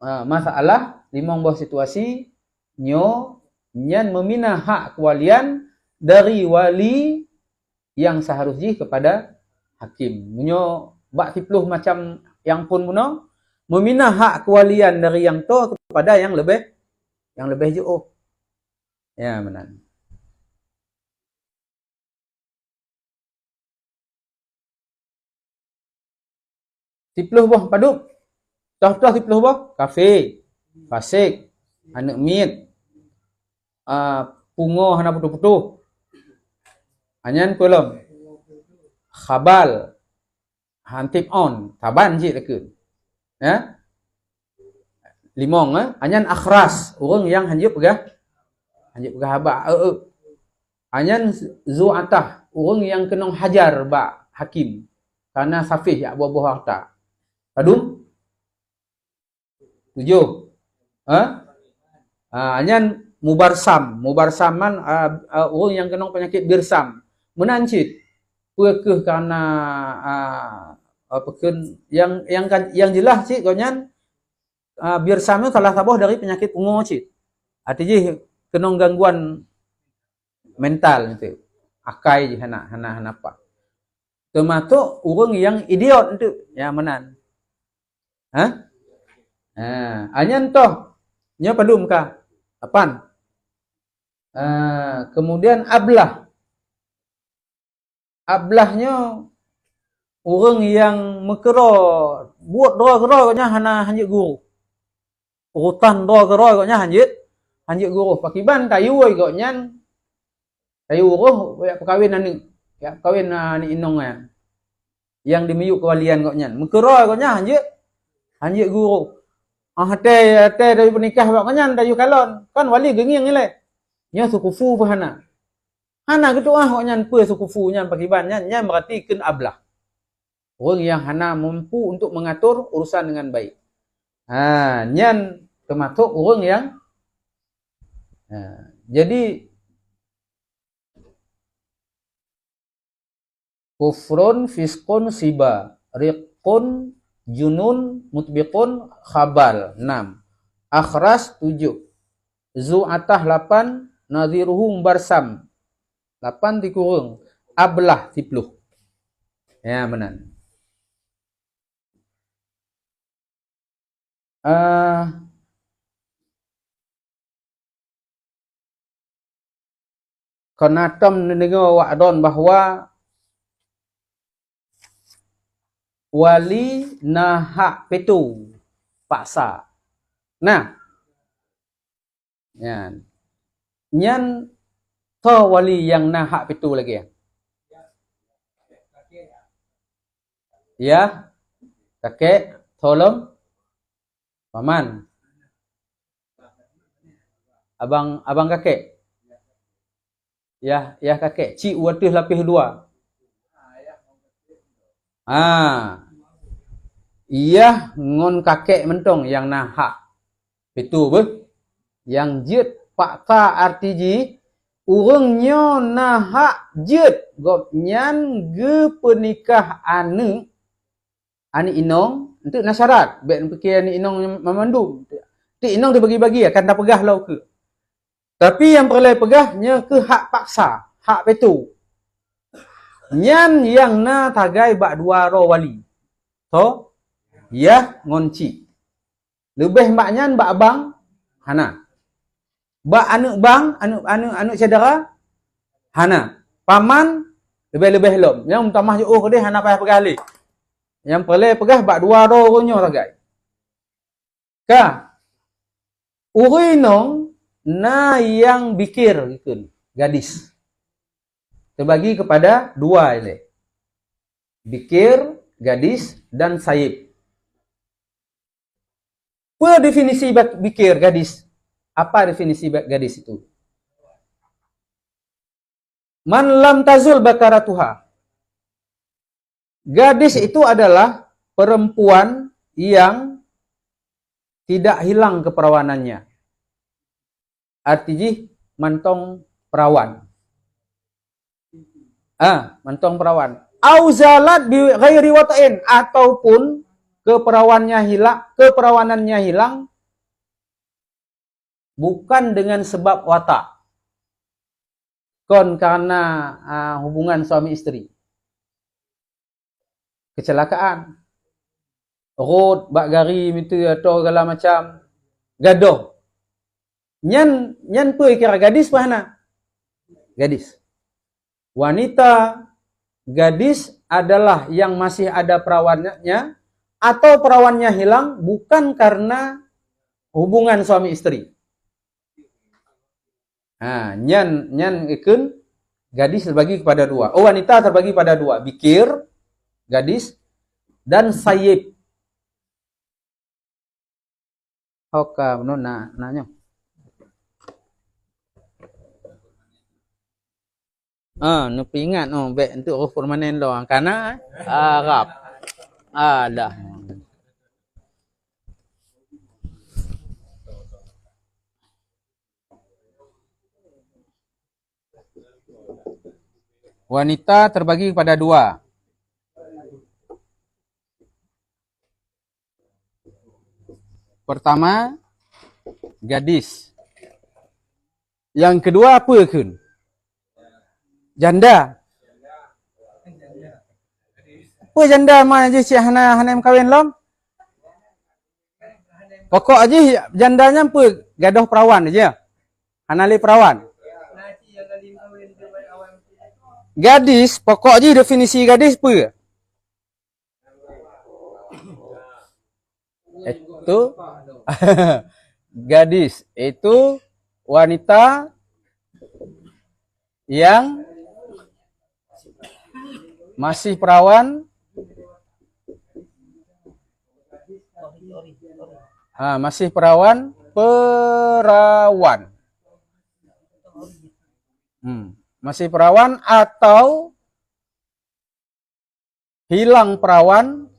masalah, limong boh situasi nyan meminah hak kewalian dari wali yang seharusnya kepada hakim. Munyo bak tipluh macam yang pun puno meminah hak kewalian dari yang to kepada yang lebih jauh. Ya benar. Tipluh boh paduk. Toh tipluh boh kafe, fasik, anak mit, pungo hana putu-putu. Anyan kolom khabal hantip on taban je lekun ya limong anyan akhras urang yang hanjut pegah haba anyan zu'atah urang yang kenong hajar ba hakim karena safih ya buah-buah harta padum 7 anyan mubarsaman urang yang kenong penyakit birsam menancit pekeh karena yang jelas cik konyan birsam salah satu dari penyakit ungu cik. Artinya kenong gangguan mental itu. Akai je hana apa. Termasuk urang yang idiot itu ya menan. Anyan toh nya padum ka. Apan? Kemudian ablahnya orang yang mekero buat doa kero koknya hana hanjit guru. Urutan doa kero koknya hanjit guru. Pakiban kayu koknya kayu uruh ya perkawin ni. Ya perkawin ni inong ya. Yang dimiyuk kewalian koknya. Mekero koknya hanjit guru. Hate dari pernikah koknya dayu kalon. Kan wali genging ni le. Nya sukufu hana. Hana gitu koknya pe sukufunya pakibannya nya berarti ken ablah. Orang yang hana mampu untuk mengatur urusan dengan baik. Nyan termasuk orang yang jadi kufrun, fiskun, siba, riqun, junun, mutbiqun, khabal 6, akhras 7, zu'atah 8, nadhiruhu barsam 8 dikurung, ablah 10. Ya benar. Konatom dengar wa'don bahawa wali nahak petu paksa. Nah, nyan to wali yang nahak petu lagi ya? Ya, kakek, tolong, paman, abang kakek, ya kakek, cik watih lapis 2. Iya ngon kakek mentong yang nahak petu be, yang jet pakta artiji urangnya nahak jet gop nyan ge penikah ane inong untuk nasyarat bet fikir ani inong memandu ti inong dia bagi-bagi akan tak pegah lau ke, tapi yang perlu pegahnya ke hak paksa, hak petu nyan yang na tagai bak 2 ro wali to ya ngonci lebih mbak nyan bak abang hana, bak anu bang anu saudara hana, paman lebih-lebih lom yang utamah jo ke dia hana payah pegah li. Yang perlu pegah bak 2 ro ronyo tagai. Ka urinong na yang bikir ikun gadis. Terbagi kepada 2 ini. Bikir, gadis dan saib. Apa definisi bikir gadis? Apa definisi gadis itu? Man lam tazul bakaratuha. Gadis itu adalah perempuan yang tidak hilang keperawanannya. Artinya mantong perawan. Mantong perawan. Auzalat bi ghairi wata'in, ataupun keperawanannya hilang bukan dengan sebab watak. Kon karena hubungan suami istri. Kecelakaan, road, bak gari itu atau segala macam gaduh. Nyan tu kira gadis mana? Gadis. Wanita gadis adalah yang masih ada perawanannya atau perawannya hilang bukan karena hubungan suami istri. Nyan ikun gadis terbagi kepada 2. Wanita terbagi pada 2, bikir gadis dan sayyib. Oka menona nanya. Nupi ingat bet untuk huruf permanen lo karena Arab. Dah. Wanita terbagi kepada 2. Pertama, gadis. Yang kedua apa kun? Janda. Apa janda mah je si hana kawin lom? Pokok aja jandanya apa? Gadoh perawan aja. Hana li perawan. Gadis, pokok aja definisi gadis apa? Itu gadis itu wanita yang masih perawan, masih perawan masih perawan atau hilang perawan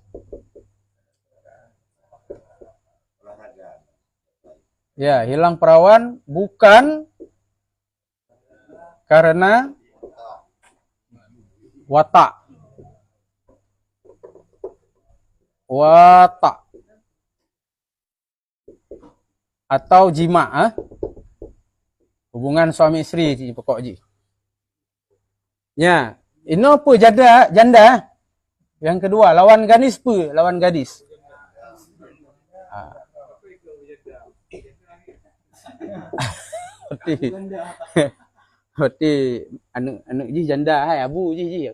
Ya, hilang perawan bukan karena watak. Watak atau jima, hubungan suami isteri pokok ji. Ya, ini apa janda? Yang kedua, lawan gadis apa? Lawan gadis. Berarti anak ji janda, hai abu ji.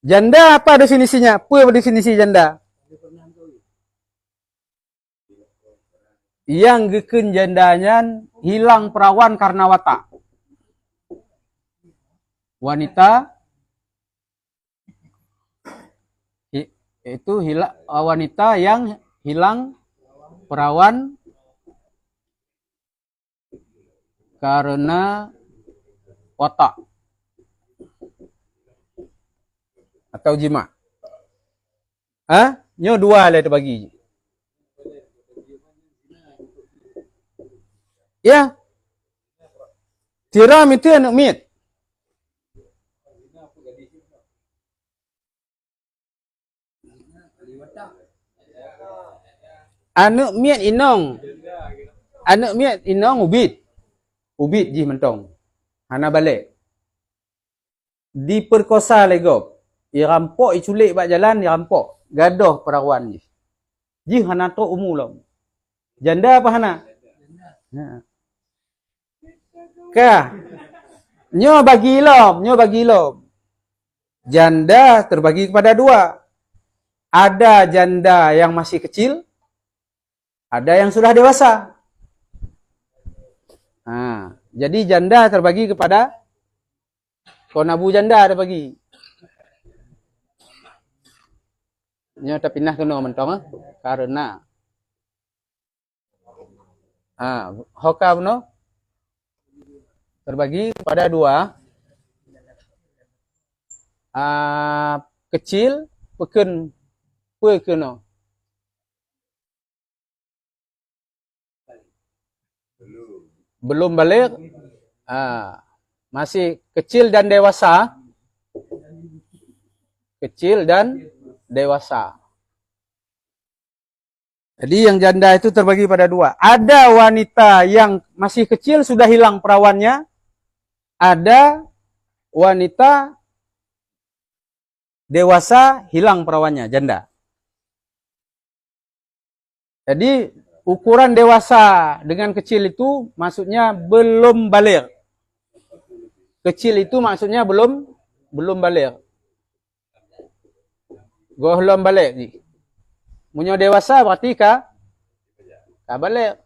Janda apa definisinya? Apa definisi janda? Yang geken jandanya hilang perawan karena watak. Wanita itu wanita yang hilang perawan karena watak atau jima. Nyo dua lah terbagi. Ya. Tiram itu anak mit. Anak miat inong. Anak miat inong ubit. Ubit ji mentong. Hana balik. Diperkosa legop. Irampok, iculik bak jalan, irampok. Gadoh perawan ji. Ji hana to umulom. Janda apa hana? Nah. Kah? Nyo bagi lom. Janda terbagi kepada dua. Ada janda yang masih kecil, ada yang sudah dewasa. Jadi janda terbagi kepada konabu janda terbagi. Nyo tak pindah kena mentong karena hoka no terbagi kepada dua. Kecil peken no. Belum balik. Masih kecil dan dewasa. Kecil dan dewasa. Jadi yang janda itu terbagi pada dua. Ada wanita yang masih kecil sudah hilang perawannya. Ada wanita dewasa hilang perawannya, janda. Jadi ukuran dewasa dengan kecil itu maksudnya belum balik. Kecil itu maksudnya belum balik. Belum balik. Munyo dewasa berarti ka balik.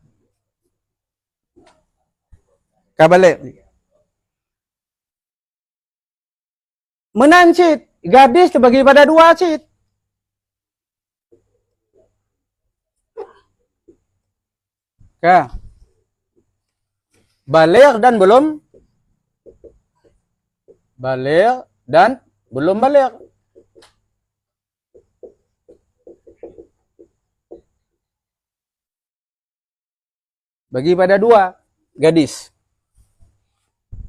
Ka balik. Menancit, gadis terbagi pada dua cit. Ka balik dan belum balik. Bagi pada dua, gadis.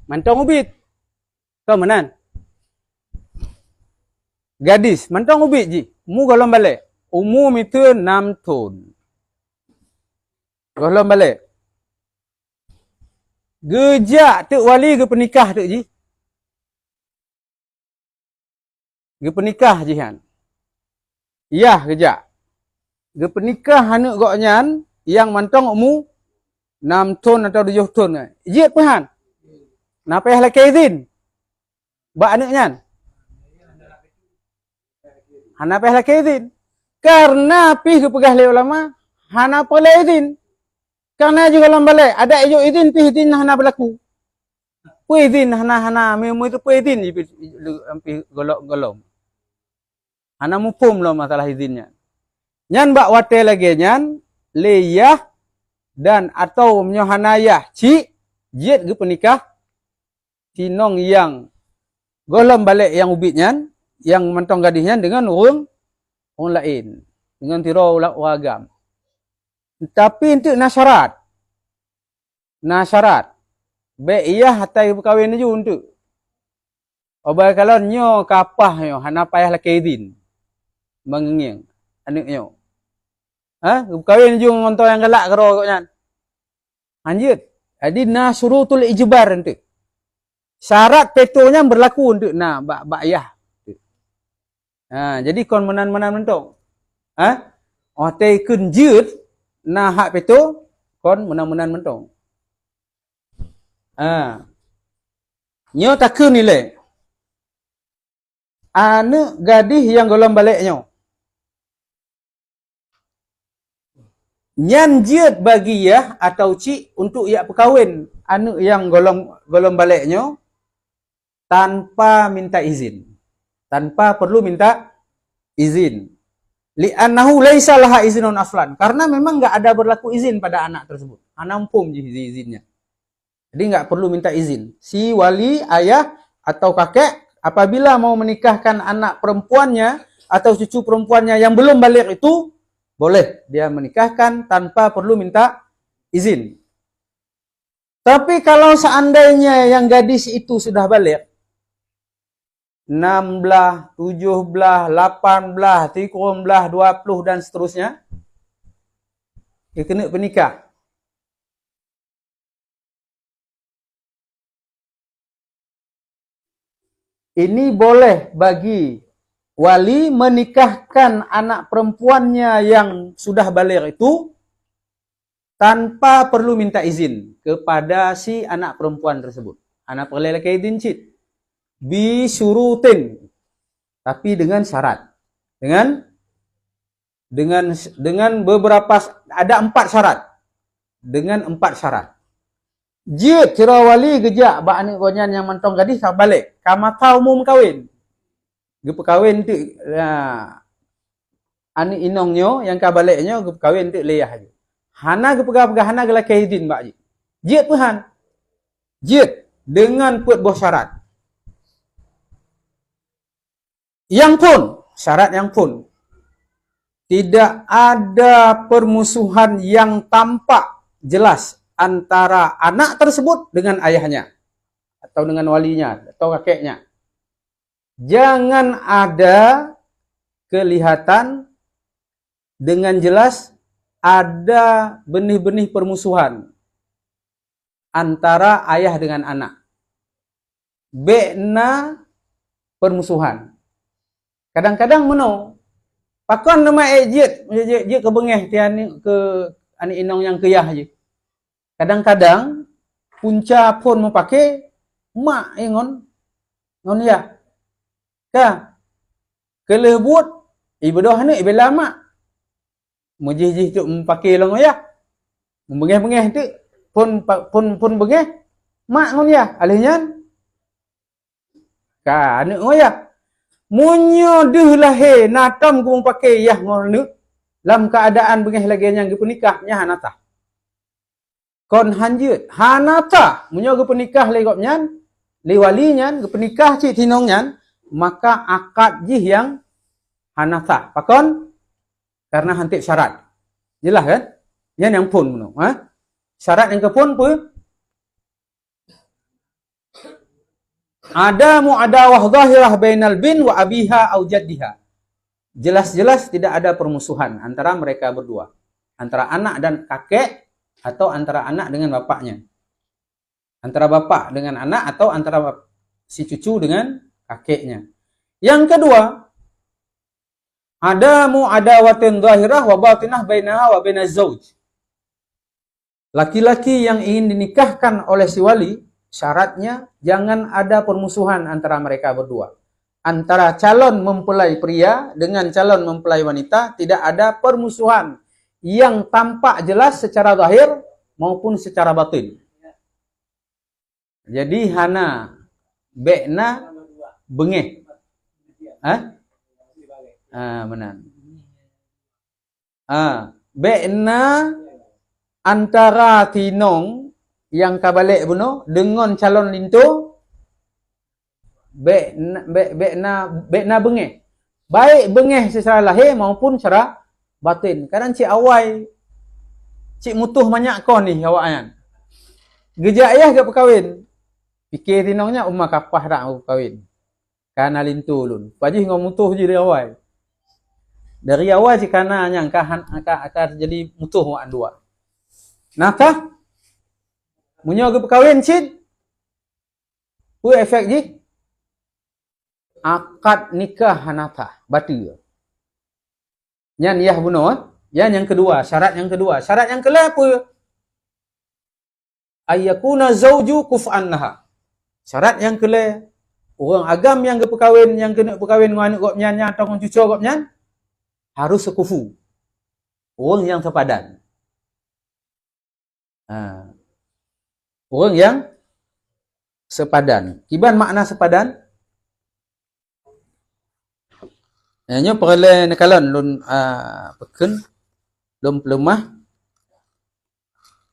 Mantong ubit. Kau menan. Gadis, mantong ubit ji. Mu golong balik. Umum itu 6 tahun. Golong balik. Gejak tu wali ke penikah tu ji. Ge penikah jihan. Yah gejak. Ge penikah anak goknyan yang mantong umur 6 tahun atau 7 tahun. Jit pahan. Napa yang laki izin? Bak anaknya. Hana payah laki izin. Karena pih ke pegah le ulama, hana boleh izin. Karena juga dalam balik ada ijo izin pih izin hana berlaku. Pu izin hana memu itu pu izin pih golok. Hana mupum lo masalah izinnya. Nyan bak wate lagi nyan leyah dan atau menyohanayah jit ke penikah tinong yang golong balik yang ubitnya yang mentong gadisnya dengan orang lain dengan tiro ulak wagam. Tapi untuk nasyarat. Nasyarat. Baik iya hatai berkahwin je untuk. Obai kalau nyo kapah nyo hana payah laki izin. Mengenging anak nyo. Berkahwin je ngonto yang galak karo koknya. Lanjut. Jadi nasrutul ijbar untuk. Syarat petonya berlaku untuk bak ayah. Jadi kon menan-menan mentok. Otai kun jut hak peto kon menan-menan mentok. Nyo takun nilai. Anak gadis yang golong balik nyo. Nyan jut bagi ya atau cik untuk ia perkahwin anak yang golong balik nyo tanpa minta izin. Tanpa perlu minta izin. Li'annahu laisa laha izinun aslan. Karena memang enggak ada berlaku izin pada anak tersebut. Anampum je izinnya. Jadi enggak perlu minta izin. Si wali, ayah atau kakek apabila mau menikahkan anak perempuannya atau cucu perempuannya yang belum balik itu, boleh dia menikahkan tanpa perlu minta izin. Tapi kalau seandainya yang gadis itu sudah balik, 16, 17, 18, 19, 20 dan seterusnya, dia kena penikah. Ini boleh bagi wali menikahkan anak perempuannya yang sudah balik itu tanpa perlu minta izin kepada si anak perempuan tersebut. Anak perlelaki izin cit. Bisurutin. Tapi dengan syarat. Dengan beberapa, ada 4 syarat. Dengan 4 syarat. Jid kira wali gejak bak anak konyan yang mentong gadis balik. Kama tahu umum kawin. Ge perkawin tu anak inongnya yang ka baliknya ge perkawin tu leyah je. Hana ge pegah-pegah hana ge laki izin bak je. Jid puhan. Jid dengan put boh syarat. Yang pun syarat yang pun tidak ada permusuhan yang tampak jelas antara anak tersebut dengan ayahnya atau dengan walinya atau kakeknya. Jangan ada kelihatan dengan jelas ada benih-benih permusuhan antara ayah dengan anak. Bekna permusuhan. Kadang-kadang meno pakon nama ejit ke bengeh tiani ke ani inong yang keyah je. Kadang-kadang punca pun mau pakai mak ngon ya. Ka kelebut ibadah ni ibela mak. Mujih-jih tu pakai long ya. Membengeh-bengeh tu pun bengeh mak ngon ya alihnya. Ka anu ya. Munyo deh lahir natam ku pakai yah ngon nu dalam keadaan bengeh lagi yang penikahnya hanata. Kon hanjut hanata munyo ge penikah le gopnyan le walinyan ge penikah cik tinongnya maka akad jih yang hanata pakon karena hantik syarat jelas kan yan yang pun muno syarat yang kepun pu ada muadawah zahirah bainal bin wa abiha au jaddiha. Jelas-jelas tidak ada permusuhan antara mereka berdua, antara anak dan kakek atau antara anak dengan bapaknya, antara bapak dengan anak atau antara si cucu dengan kakeknya. Yang kedua, ada muadawatin zahirah wa batinah bainaha wa bainaz zauj. Laki-laki yang ingin dinikahkan oleh si wali, syaratnya jangan ada permusuhan antara mereka berdua. Antara calon mempelai pria dengan calon mempelai wanita tidak ada permusuhan yang tampak jelas secara zahir maupun secara batin. Jadi hana bekna bengeh. Benar. Bekna antara tinong yang kabalik buno dengan calon lintu bekna bengeh. Baik bengeh secara lahir maupun secara batin. Kadang cik awai cik mutuh banyak kon ni awaknya. Gejak ayah gak berkahwin. Fikir tinongnya umma kapah tak aku kahwin. Karena lintu lun. Pajih ngau mutuh je dari awal. Dari awal si kana yang akan jadi mutuh wak dua. Nah kah? Munyo gak berkahwin cid. Pu efek je. Akad nikah hanata batu. Yan yah bunuh. Yang kedua, syarat yang kedua. Syarat yang kelima apa? Ayyakuna zawju kuf'an laha. Syarat yang kelima, orang agam yang berkahwin, yang kena berkahwin dengan anak gopnyan atau dengan cucu gopnyan harus sekufu. Orang yang sepadan. Orang yang sepadan. Kiban makna sepadan? Nyo perle nekalan lun peken lum pelemah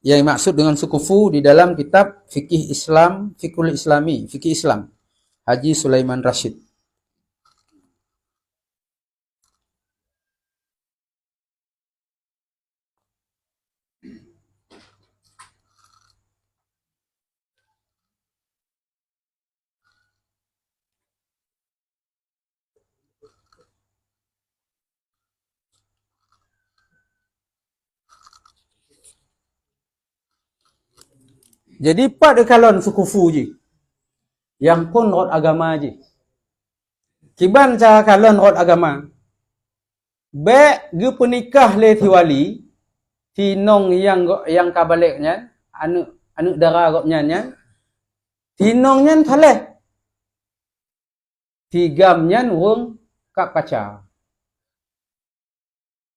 yang maksud dengan sukufu di dalam kitab fikih Islam, fikul Islami, fikih Islam Haji Sulaiman Rashid. Jadi pada kalon sukufu je. Yang pun rot agama je. Kiban cara kalon rot agama. Baik ge penikah le tiwali, tinong yang kabaliknya, anu dara gopnya nya. Tinongnya thaleh. Tigamnya urang kak pacar.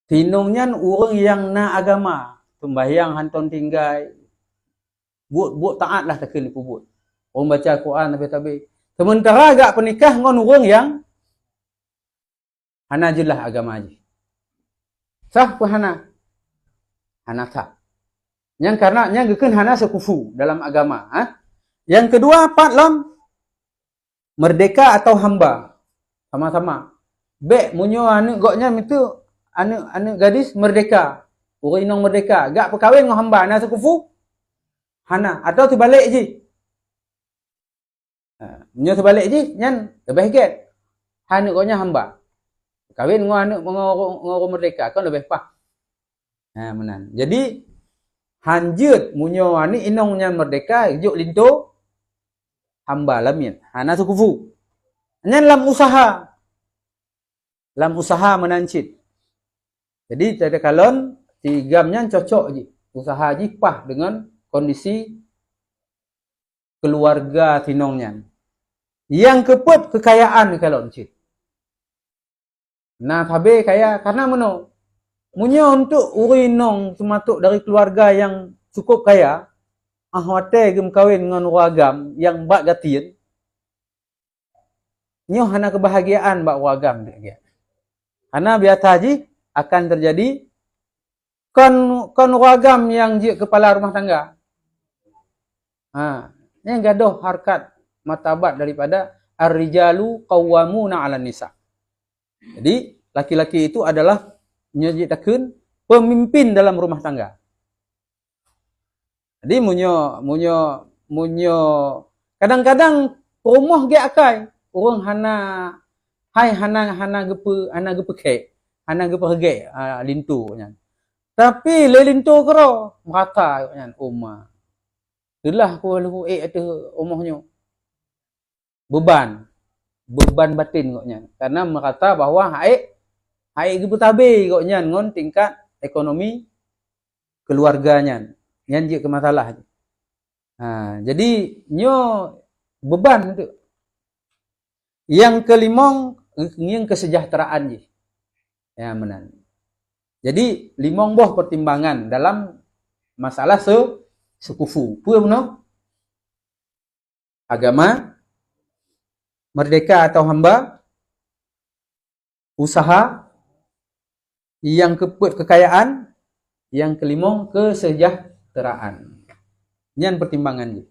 Tinongnya urang yang na agama, sembahyang hanton tinggai. Buat taat lah takkan lipu buat. Orang baca Al-Quran tapi. Sementara agak penikah dengan orang yang hana jelah agama je. Sah pun hana? Hana tak. Yang karena yang gekan hana sekufu dalam agama. Yang kedua, patlom merdeka atau hamba. Sama-sama. Bek munyo anu goknya itu anu gadis merdeka. Orang inong merdeka. Gak perkahwin dengan hamba. Hana sekufu? Hana. Atau terbalik je. Munyo terbalik je. Yang lebih sikit. Hana goknya hamba. Kahwin dengan orang merdeka. Kan lebih pah. Menan. Jadi, hanjut munyo ani inongnya merdeka. Juk lintu. Hamba lamin. Hana sekufu. Yang dalam usaha. Dalam usaha menancit. Jadi, ada kalon. Tigamnya cocok je. Usaha je pah dengan kondisi keluarga tinongnya. Yang keput kekayaan kalau encik. Nah, tabe kaya karena meno. Munyo untuk urinong sematuk dari keluarga yang cukup kaya, ahwate gem kawin dengan wagam yang bak gatin. Nyo hana kebahagiaan bak wagam dia. Karena biasa ji akan terjadi kon wagam yang je kepala rumah tangga. Yang gaduh harkat martabat daripada ar-rijalu qawwamuna 'alan nisa. Jadi laki-laki itu adalah nyejitakeun pemimpin dalam rumah tangga. Jadi munyo kadang-kadang rumah ge akai urang hana gepeke hana gepege lintu nya. Tapi le lintu kero merata nya umma. Itulah aku lalu ada umahnya. Beban batin koknya. Karena merata bahwa haik gitu tabe koknya ngon tingkat ekonomi keluarganya. Yang je ke masalah. Jadi nyo beban itu. Yang kelima yang kesejahteraan je. Ya menan. Jadi limong boh pertimbangan dalam masalah sekufu. Puan no? Agama, merdeka atau hamba, usaha, yang keput kekayaan, yang kelima kesejahteraan. Nyan pertimbangan je.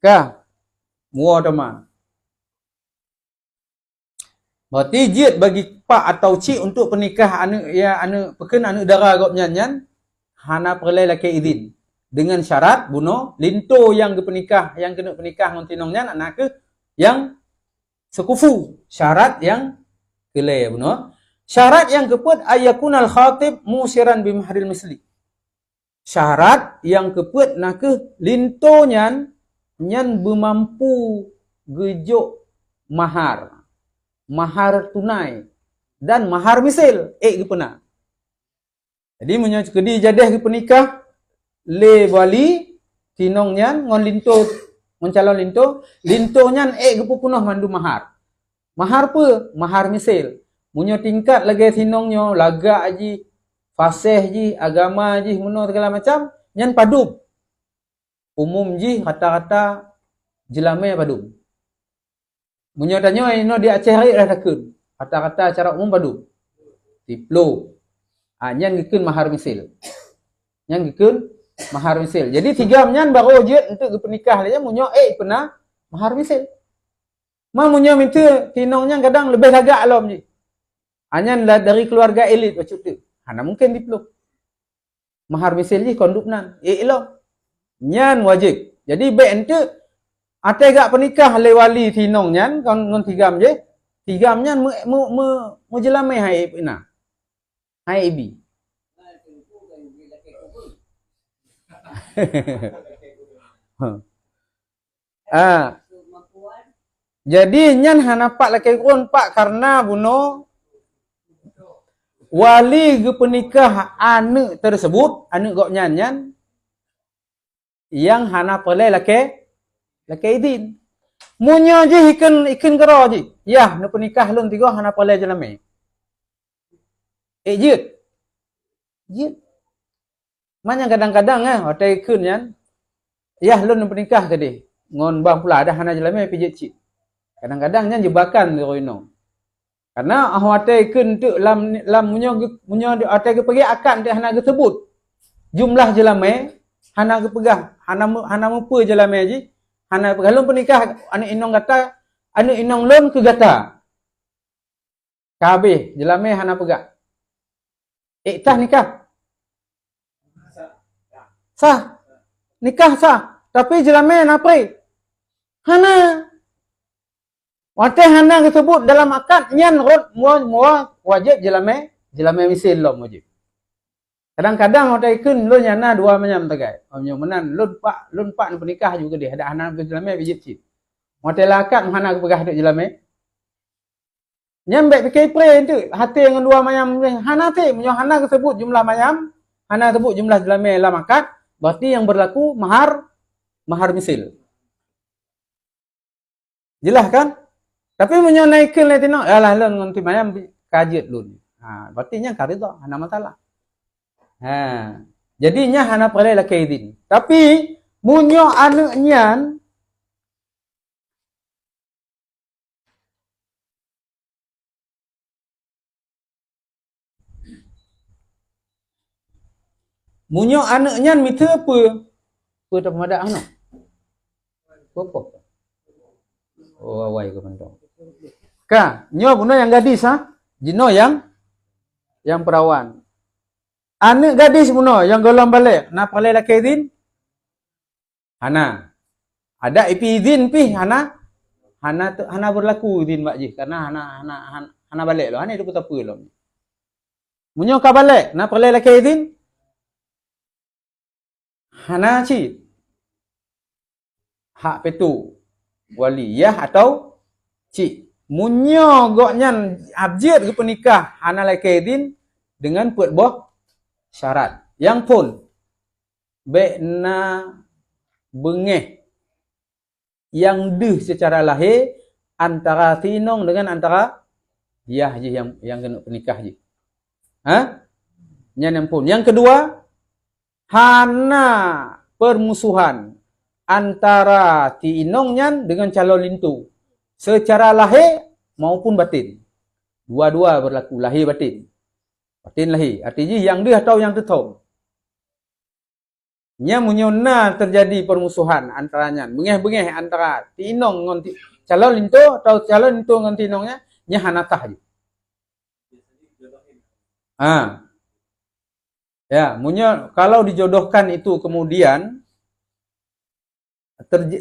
Kah? Mua dama. Berarti jid bagi pak atau cik untuk pernikah anu peken anu dara gop nyan hana perlu laki izin dengan syarat buno linto yang ke penikah yang kena penikah ngon tinongnya anak ke yang sekufu. Syarat yang kele buno. Syarat yang keput ayakunal khatib musiran bimahril misli. Syarat yang keput nak ke linto nyan bermampu gejuk mahar tunai dan mahar misil gepena. Jadi munyo kedi jadeh ke penikah le wali tinong nyan ngon linto ngon calon linto nyan gepupunah mandu mahar. Mahar pe mahar misil. Munyo tingkat lagi tinongnyo laga aji fasih ji agama ji muno segala macam nyan padum. Umum ji kata-kata jelame padum. Munyo tanyo ino di Aceh hari dah takun. Kata-kata cara umum padum. Tiplo. Nyan gikeun mahar misil. Nyan gikeun mahar misil. Jadi tiga nyan baru je untuk pernikah dia munyo pernah mahar misil. Munyo minta tinongnya kadang lebih lagak alom je. Nyan dari keluarga elit macam tu. Hana mungkin dipeluk. Mahar misil je konduknan. Elom. Nyan wajib. Jadi baik ente ate gak pernikah le wali tinong nyan kon tigam je. Tigam nyan mu jelame hai pina. Hai ibi. Jadi nyan hana pak laki kun pak karena buno wali ge penikah anu tersebut anu gok nyan yang hana pole laki idin. Munyo je ikan gero je. Ya, nu penikah lun tiga hana pole jelame. Jut. Manya kadang-kadang hotel ikun yan. Ya lun pernikah tadi. Ngon bang pula ada hana jelame pijit cik. Kadang-kadang nyan jebakan di roino. Karena hotel ikun tu lam munyo hotel ke pergi akan dia hana sebut. Jumlah jelame hana ke pegang. Hana mupa jelame ji. Hana kalau pernikah anu inong kata anu inong lun ke gata. Kabeh jelame hana pegang. Tah nikah. Sah. Nikah sah. Tapi jelame napri. Hana. Wate hana disebut dalam akad nyan rot mua wajib jelame misil lom wajib. Kadang-kadang wate ikun lun nyana dua macam tagai. Omnyo menan lun pak nu pernikah juga dia ada hana jelame bijit cip. Wate lakad hana pegah duk jelame. Nyambe fikir pre tu hati dengan dua macam hana te munyo hana disebut jumlah macam hana sebut jumlah jelame dalam akad berarti yang berlaku mahar misil. Jelas kan? Tapi munyo naikkeun le tino alah lun ngonti macam kajet lun. Berarti nya karida hana masalah. Jadinya hana pale la kaidin. Tapi munyo anu nyan munyo anaknya mita apa? Apa tak pemadak anak? Apa? Oh, awai ke pentong. Nyo puno yang gadis Jino yang perawan. Anak gadis puno yang golong balik. Na palai laki izin? Hana. Ada ipi izin pi hana berlaku izin makji karena hana balik lo. Hana itu apa lo. Munyo ka balik, na palai laki izin? Hana ci hak petu waliyah atau ci munyo goknyan abjad ke penikah hana laki izin dengan buat boh syarat yang pun bekna bengeh yang deh secara lahir antara tinong dengan antara yah je yang kena penikah je. Yang pun yang kedua hana permusuhan antara tinongnya dengan calon lintu secara lahir maupun batin. Dua-dua berlaku lahir batin. Batin lahir. Artinya yang dia atau yang tetong. Nya munyona terjadi permusuhan antaranya. Bengeh-bengeh antara tinong dengan calon lintu atau calon lintu dengan tinongnya nya hanatah je. Ya, munyo kalau dijodohkan itu kemudian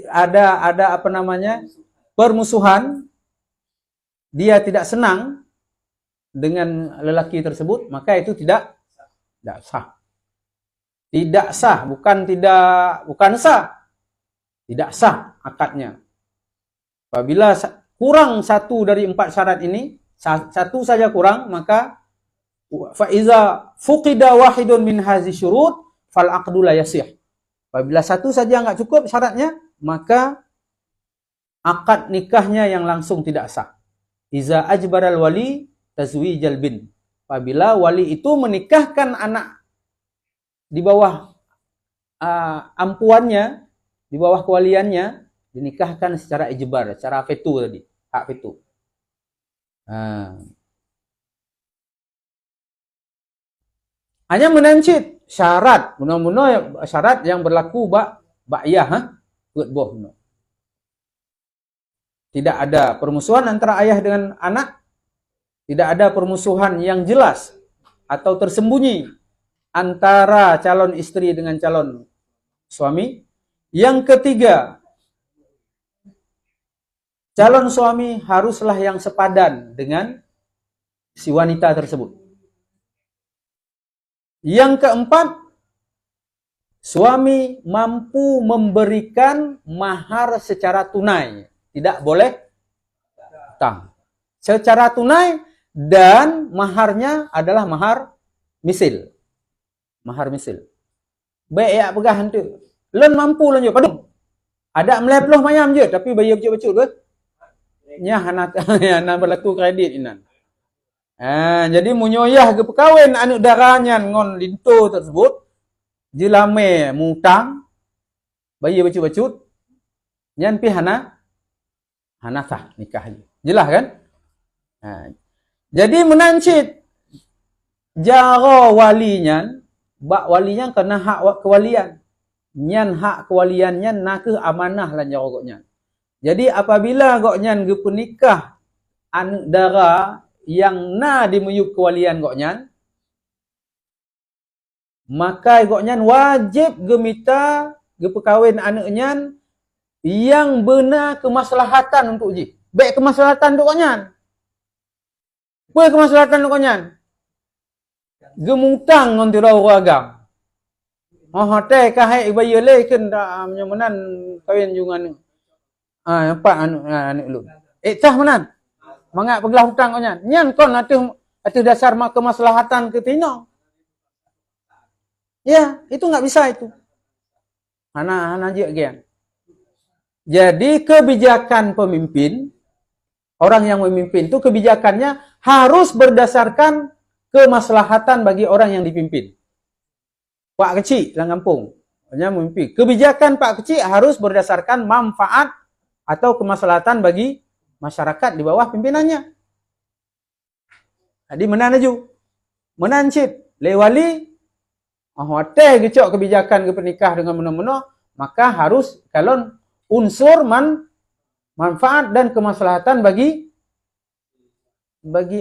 ada apa namanya? Permusuhan, dia tidak senang dengan lelaki tersebut, maka itu tidak sah. Tidak sah, bukan sah. Tidak sah akadnya. Apabila kurang satu dari 4 syarat ini, satu saja kurang, maka fa iza fuqida wahidun min hazi syurut fal aqdu la yasih. Apabila satu saja enggak cukup syaratnya, maka akad nikahnya yang langsung tidak sah. Iza ajbaral wali tazwijal bin. Apabila wali itu menikahkan anak di bawah ampuannya, di bawah kewaliannya, dinikahkan secara ijbar, secara veto tadi, hak veto. Hanya menancit syarat, mula-mula syarat yang berlaku ba'iyah, buat boh. Tidak ada permusuhan antara ayah dengan anak, tidak ada permusuhan yang jelas atau tersembunyi antara calon istri dengan calon suami. Yang ketiga, calon suami haruslah yang sepadan dengan si wanita tersebut. Yang keempat, suami mampu memberikan mahar secara tunai. Tidak boleh utang. Secara tunai dan maharnya adalah mahar misil. Mahar misil. Baik ya pegah hantu. Len mampu len je padung. Ada meleploh mayam je tapi bayar becut-becut ke? Nya hana berlaku kredit inan. Jadi munyoyah ke perkawin anak daranya ngon linto tersebut jelame mutang bayar becut-becut nyan pi hana sah nikah je. Jelas kan? Jadi menancit jara walinya, bak walinya kena hak kewalian. Nyan hak kewaliannya nak ke amanah lah jara goknya. Jadi apabila goknya ge penikah anak dara yang na dimuyuk kewalian goknya, maka goknya wajib ge minta ge perkawin anaknya yang benar kemaslahatan untuk ji. Baik kemaslahatan untuk goknya. Baik kemaslahatan untuk goknya. Ge mutang ngon tira agam. Hote kahai ibaye le ken da menyan kawin jungan. Apa anak lu. Tah menan. Mangat pegelah hutang kau nyan. Nyan kon atuh dasar kemaslahatan ke tino. Ya, itu enggak bisa itu. Hana je gian. Jadi kebijakan pemimpin, orang yang memimpin itu kebijakannya harus berdasarkan kemaslahatan bagi orang yang dipimpin. Pak kecil dalam kampung, hanya memimpin. Kebijakan Pak kecil harus berdasarkan manfaat atau kemaslahatan bagi masyarakat di bawah pimpinannya. Jadi menancit lewali, hotel gecok kebijakan ke pernikah dengan mena-mena, maka harus kalau unsur manfaat dan kemaslahatan bagi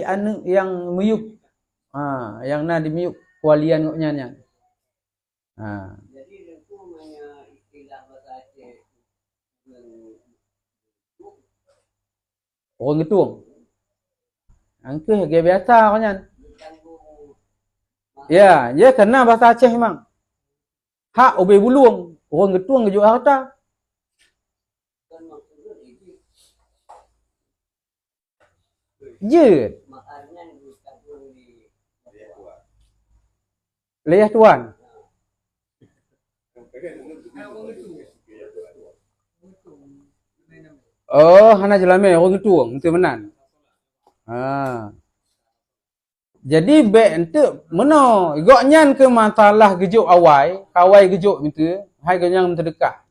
anu yang meyuk, yang na dimiyuk kualian ngoknya. Jadi itu namanya istilah bahasa Aceh orang getung. Angke ge biasa kanyan. Ya, dia kena bahasa Aceh memang. Hak obe buluang, orang getung ge jual harta. Je. Leyah tuan. Oh, hana jelame orang getung, itu menan. Jadi baik ente meno goknyan ke masalah gejuk awai, kawai gejuk gitu, hai gonyang terdekah.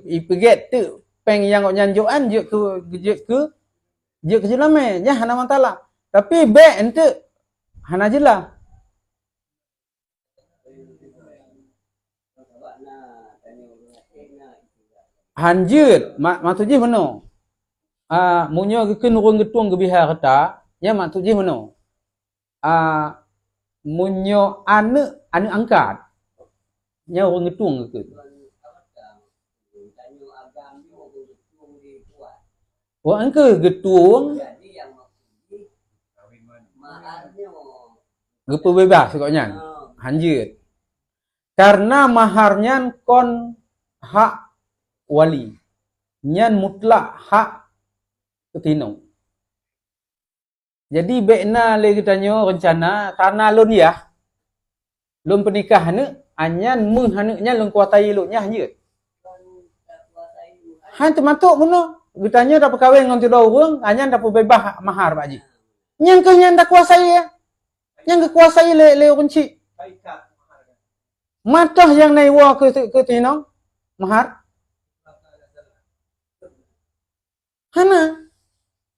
Ipeget tu peng yang goknyan joan je ke jelame, nya hana masalah. Tapi baik ente hana jelah. Hanjut, maksudnya meno. Munyo keun urang getung ke bihar kata, nya maksudnya meno. Munyo anak anu angkat. Nya orang ngetung ke. Orang ke getung. Gepa bebas pokoknya. Hanjut. Karena maharnya kon hak wali. Nyan mutlak hak ketinong. Jadi bekna le kitanya rencana karena lun ya. Lun pernikah ni anyan mung hanuknya lun kuatai lu nya hanjut. Han termatuk muno. Kitanya dah berkahwin dengan tiada orang, anyan dah bebas mahar pak haji. Nyan ke nyan dah kuasai ya. Yang kekuasai le orang cik. Matah yang naiwa ke tinong mahar. Hana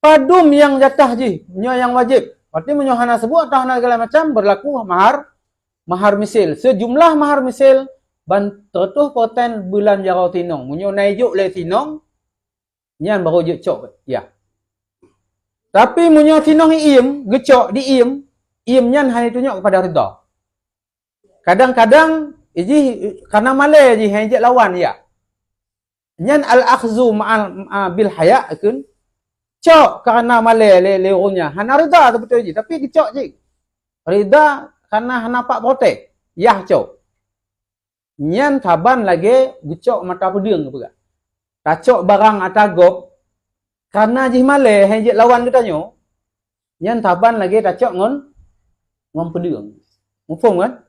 padum yang jatah ji, nyo yang wajib. Berarti menyo hana sebut atau hana segala macam berlaku mahar misil. Sejumlah mahar misil ban tertuh poten bulan jarau tinong. Menyo naijuk le tinong nyan baru je cok ya. Tapi menyo tinong iem, gecok di iem nyan hanya tunjuk kepada rida. Kadang-kadang karena malai ji hanya lawan ya. Nyan al-akhzu ma'al bil haya kun cok karena malai leronya hana rida tu betul je tapi dicok je rida karena hana pak protek yah cok nyan taban lagi gecok mata pedeng apa tacok barang atagop karena ji malai hanya lawan katanya nyan taban lagi tacok ngon pedeng mufung kan.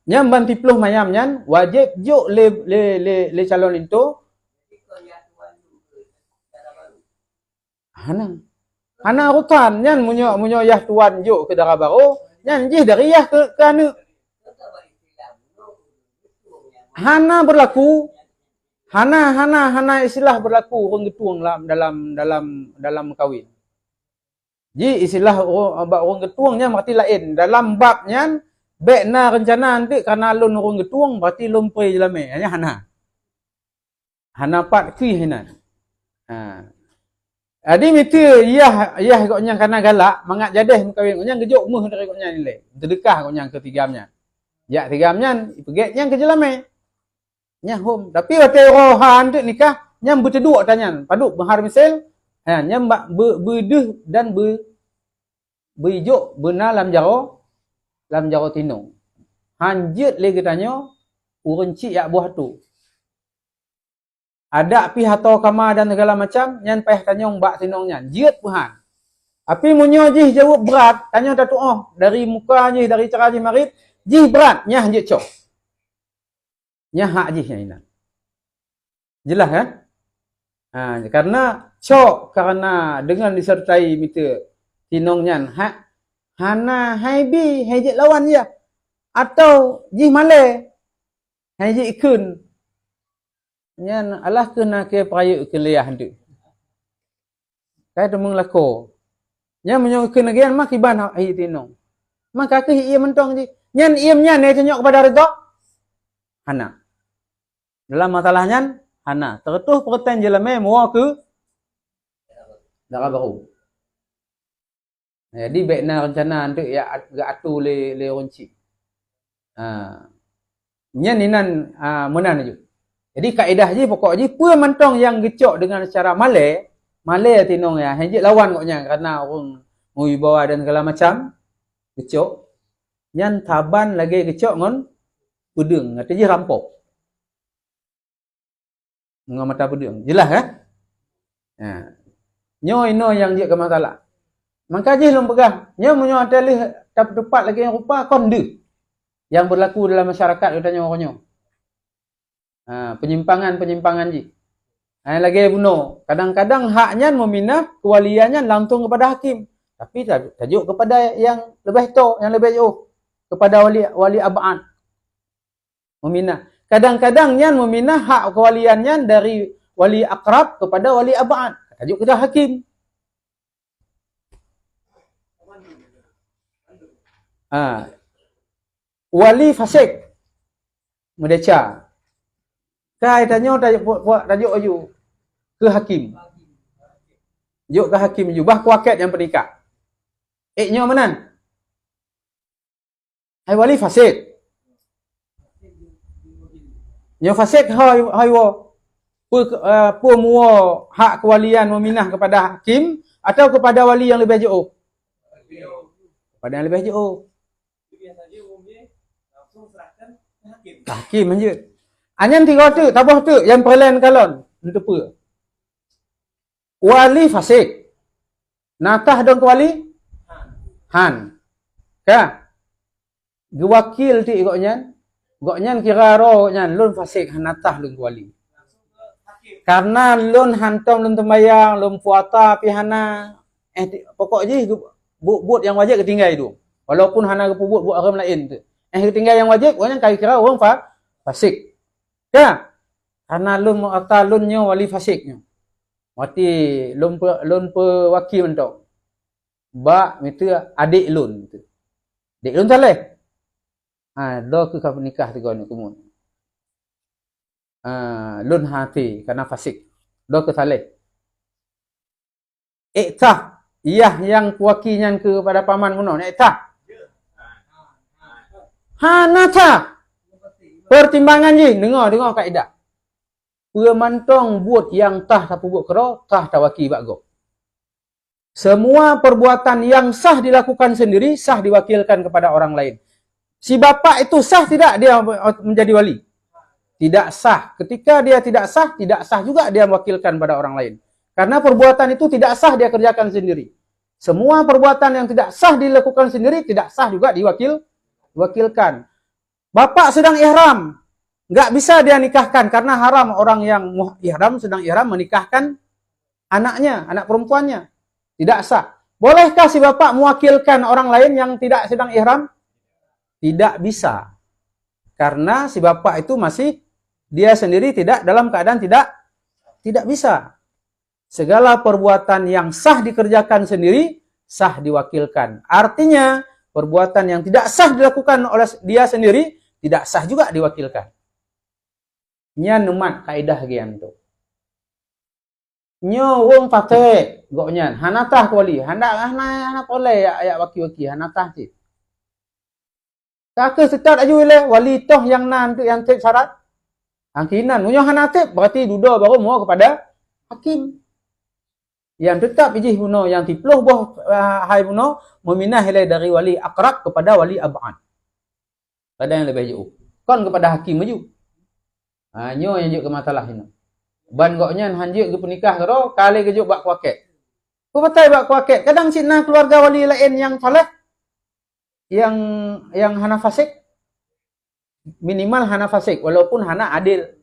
Nyam ban tipluh mayam nyan wajib juk le calon itu. Hana rutan nyan munyo yah tuan juk ke dara baru nyan jih dari yah ke anu. Hana berlaku hana istilah berlaku orang getuang dalam kawin. Ji istilah orang getuangnya berarti lain dalam babnya. Bekna rencana nanti karena lun orang getuang berarti lun pray jelame. Hanya hana pat kui hina. Adi miti yah koknya karena galak mangat jadeh mengkawin koknya gejuk muh dari koknya nilai. Terdekah koknya ketigamnya. Ya tigamnya pegeknya ke jelame. Nya hom tapi wate rohan tu nikah nyam berteduk tanya paduk mahar misal nyam berdeh dan berijuk benar lam jaro tinong. Hanjut le kitanya urun cik yak buah tu. Ada pi hatau kama dan segala macam nyan peh tanyong bak tinong nyan. Jiut puhan. Api munyo jih jawab berat, tanya datu dari muka jih dari cara jih marit, jih berat nya hanjut cok. Nya hak jih ina. Jelas kan? Karena cok karena dengan disertai mita tinong nyan hak hana haibi hejek lawan dia atau jih male hejek ikun nyan alah kena ke prayu ke liah hantu kai demung lako nya menyo ikun agian mak iban ai tinong maka ke ia mentong ji nyan iem nyan ne tanyok kepada reda hana dalam masalahnya hana tertuh perten jelame muah ke darah baru. Jadi bekna rencana untuk ya gak atu le ronci. Nyan inan menan je. Jadi kaedah je pokok je pua mentong yang gecok dengan secara malai tinong ya. Hejek lawan koknya karena orang mui bawa dan segala macam gecok. Nyan taban lagi gecok ngon pedeng, ngata je rampok. Ngon mata pedeng. Jelas kan? Nyo ino yang je ke masalah. Maka je lom pegah. Nya munyo atelih tepat lagi yang rupa konde. Yang berlaku dalam masyarakat katanya orangnya. Penyimpangan je. Lagi bunuh. Kadang-kadang haknya meminah kewaliannya langsung kepada hakim. Tapi tajuk kepada yang lebih to, yang lebih jauh. Kepada wali ab'ad. Meminah. Kadang-kadang yang meminah hak kewaliannya dari wali akrab kepada wali ab'ad. Tajuk kepada hakim. Wali fasik merdeca kai tanya tajuk aju ke hakim Juk ke hakim ju bah kuaket yang pernikah. Nyo menan. Hai wali fasik. Nyo fasik hai wo. Pu muo hak kewalian meminah kepada hakim atau kepada wali yang lebih jauh? Kepada yang lebih jauh. Biasanya umumnya langsung serahkan ke hakim. Hakim aja. Anyan tiga tu, tabah tu yang perlain kalon. Untuk apa? Wali fasik. Natah dong wali han. Ka? Gewakil ti goknyan. Goknyan kira ro nyan lun fasik han natah lun wali. Langsung ke hakim. Karena lun hantam lun tembayang, lun puata pihana pokok je buat yang wajib ketinggal itu. Walaupun hana buat orang lain tu. Ketinggal yang wajib goknyan kira orang fasik. Ka? Karena lun mu'ata lunnya wali fasiknya. Mati lun pe wakil mentok. Ba itu adik lun tu. Adik lun saleh. Do ke kau nikah tiga ni kumun. Lun hati karena fasik. Do ke saleh. Iktah iyah yang kuakinya kepada paman kuno. Iktah. Hanata. Pertimbangan je dengar kaedah. Pemantong buat yang tah tapu buat kero, tah tawaki bago. Semua perbuatan yang sah dilakukan sendiri, sah diwakilkan kepada orang lain. Si bapak itu sah tidak dia menjadi wali? Tidak sah. Ketika dia tidak sah juga dia mewakilkan pada orang lain. Karena perbuatan itu tidak sah dia kerjakan sendiri. Semua perbuatan yang tidak sah dilakukan sendiri, tidak sah juga diwakilkan. Bapak sedang ihram. Enggak bisa dia nikahkan karena haram orang yang ihram sedang ihram menikahkan anaknya, anak perempuannya. Tidak sah. Bolehkah si bapak mewakilkan orang lain yang tidak sedang ihram? Tidak bisa. Karena si bapak itu masih dia sendiri tidak dalam keadaan tidak bisa. Segala perbuatan yang sah dikerjakan sendiri, sah diwakilkan. Artinya, perbuatan yang tidak sah dilakukan oleh dia sendiri, tidak sah juga diwakilkan. Nyan umat kaidah gian tu. Nyo wong pakai goknyan hanatah kuali hana boleh ya waki hanatah ti. Kake setat aju le wali toh yang nan tu yang tek syarat. Angkinan nyo hanatip berarti duda baru mau kepada hakim. Yang tetap ijih buno yang tiploh boh hai buno meminah hele dari wali akrab kepada wali ab'ad. Pada yang lebih jauh. Kon kepada hakim maju. Nyo yang juk ke masalah ini. Ban goknya hanjuk ke penikah karo kali ke juk bak kuaket. Pepatai bak kuaket. Kadang cina keluarga wali lain yang saleh yang hana fasik minimal hana fasik walaupun hana adil.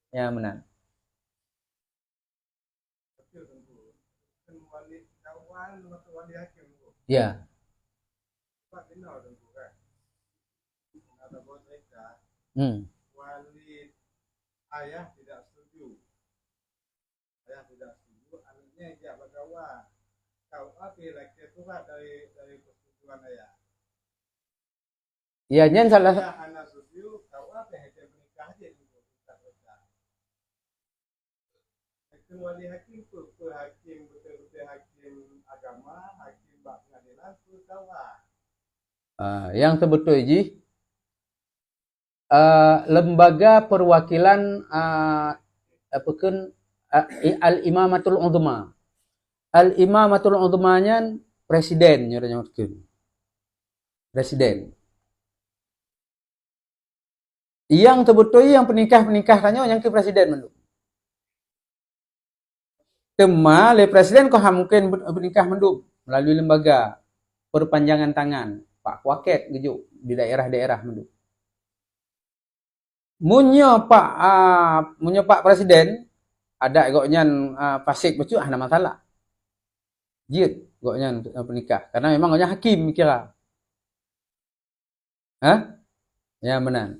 Ya benar. Ya. Ayah tidak setuju. Anaknya tidak berkawan. Kau laki itu dari persetujuan ayah. Ya, nyen salah. Anak setuju, kau hanya menikah aja dulu. Hakim wali hakim tu, hakim betul-betul hakim agama, hakim pengadilan tu kawan. Yang terbetul ji. Lembaga perwakilan al-imamatul uzma. Al-imamatul uzmanya presiden nyoranya mungkin. Presiden. Yang terbetul yang penikah tanya yang ke presiden mendu. Tema le presiden kau mungkin penikah mendu melalui lembaga perpanjangan tangan Pak Waket gejuk di daerah-daerah mendu. Munyo Pak Presiden ada goknyan fasik becu ada masalah. Jid goknyan penikah karena memang goknya hakim kira. Ya benar.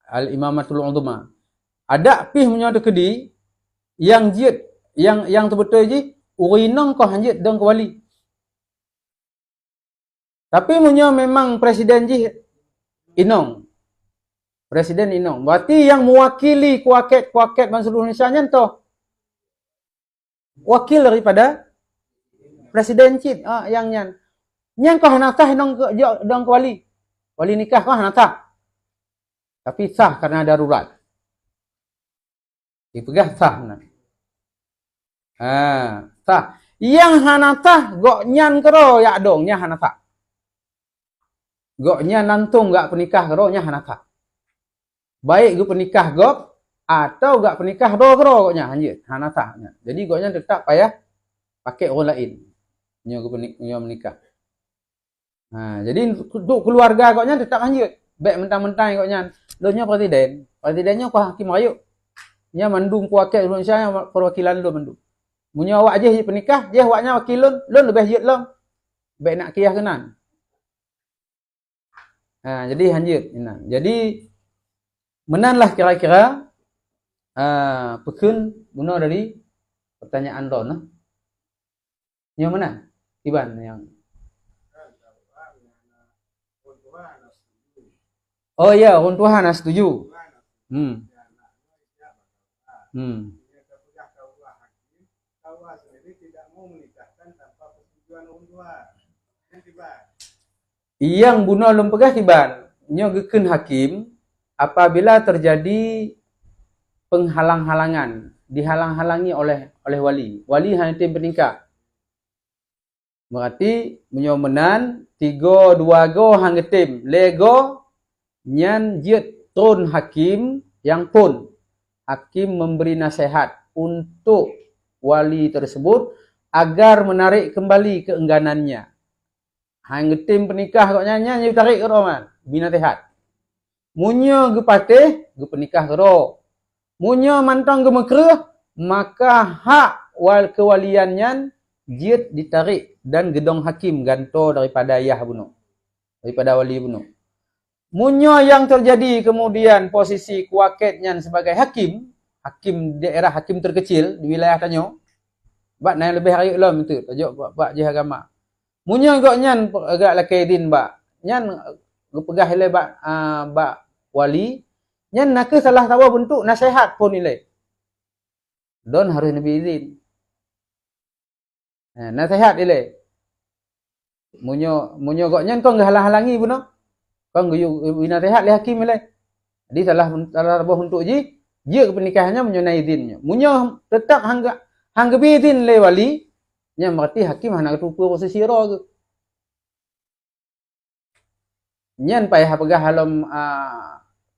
Al-imamatul uzma. Ada pih munyo dekedi yang jid yang terbetul ji urinong ko hanjit dong wali. Tapi munyo memang presiden ji inong. Presiden inong. Berarti yang mewakili kuaket ban seluruh Indonesia nyen toh. wakil daripada presiden cit yang nyan kau hanatah dong ke wali nikah kau hanatah, tapi sah karena darurat dipegah sah sah yang hanatah gok nyan kero ya dong nya hanatah gok nyan nantung gak penikah kero nya hanatah baik gue penikah gok atau gak penikah do kero goknya anjir hanatah jadi goknya tetap payah pakai orang lain nyo menikah. Jadi untuk keluarga koknya tetap lanjut. Baik mentang-mentang koknya lo nya presidennya kau hakim rayu. Nya mandung kuakil Indonesia yang perwakilan lo mandung. Munyo awak je penikah, je awaknya wakilun, lo lebih jut lo. Baik nak kiyah kenan. Jadi lanjut. Jadi menanlah kira-kira pekun guna dari pertanyaan lo nah. Yang mana? Iban yang oh ya, orang Tuhan setuju. Yang bunuh lum pegah tiban, nyo gekeun hakim apabila terjadi penghalang-halangan, dihalang-halangi oleh wali. Wali hanya tim penikah. Berarti menyomenan 3-2 go hang tim lego nyan jiet tun hakim yang pun hakim memberi nasihat untuk wali tersebut agar menarik kembali keengganannya. Hang tim penikah kok nyanyi tarik ke roman bina tehat. Munyo ge patih ge penikah kero. Munyo mantang ge mekreh maka hak kewaliannya jiet ditarik dan gedong hakim ganto daripada ayah bunuh. Daripada wali bunuh. Munyo yang terjadi kemudian posisi kuaketnya sebagai hakim daerah hakim terkecil di wilayah tanyo. Bak nai lebih hari ulum itu, tajuk bak je agama. Munyo gok nyan agak lakaidin bak. Nyan pegah ile bak wali, nyan nak salah tahu bentuk nasihat pun ile. Don harus nabi izin. Nasihat ile. Munyo gok nyan kau halang-halangi bunuh. Kau bina rehat le hakim le. Jadi salah tabuh untuk je ke pernikahannya menyunai izinnya. Munyo tetap hang izin le wali, nya berarti hakim hana ketupu posisi ro ke. Nyan payah pegah halom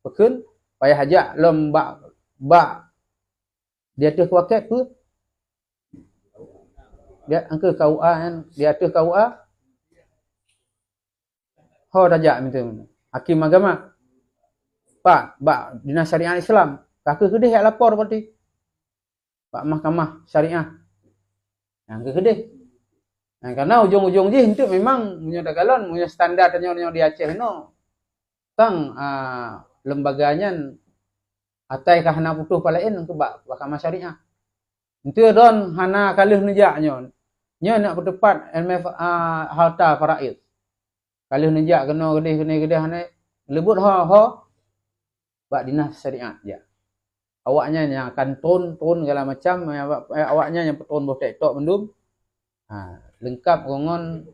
pekun, payah ajak lom bak dia tuh kuaket tu. Dia angke KUA kan, dia tuh KUA. Ho dajak minta hakim agama. Pak, dinas syariah Islam. Kakek kedih yang lapor berarti. Pak mahkamah syariah. Yang kedih. Karena ujung-ujung je itu memang punya dagalon, punya standar yang di Aceh no. Tang lembaganya atai ka hana putuh palain ke mahkamah syariah. Itu don hana kalih nejaknya. Nya nak berdepat MF harta faraid. Kalau nejak kena gede hane lebut ho bak dinas syariat je. Awaknya yang akan tun segala macam awaknya yang petun boh tok mendum. Lengkap gongon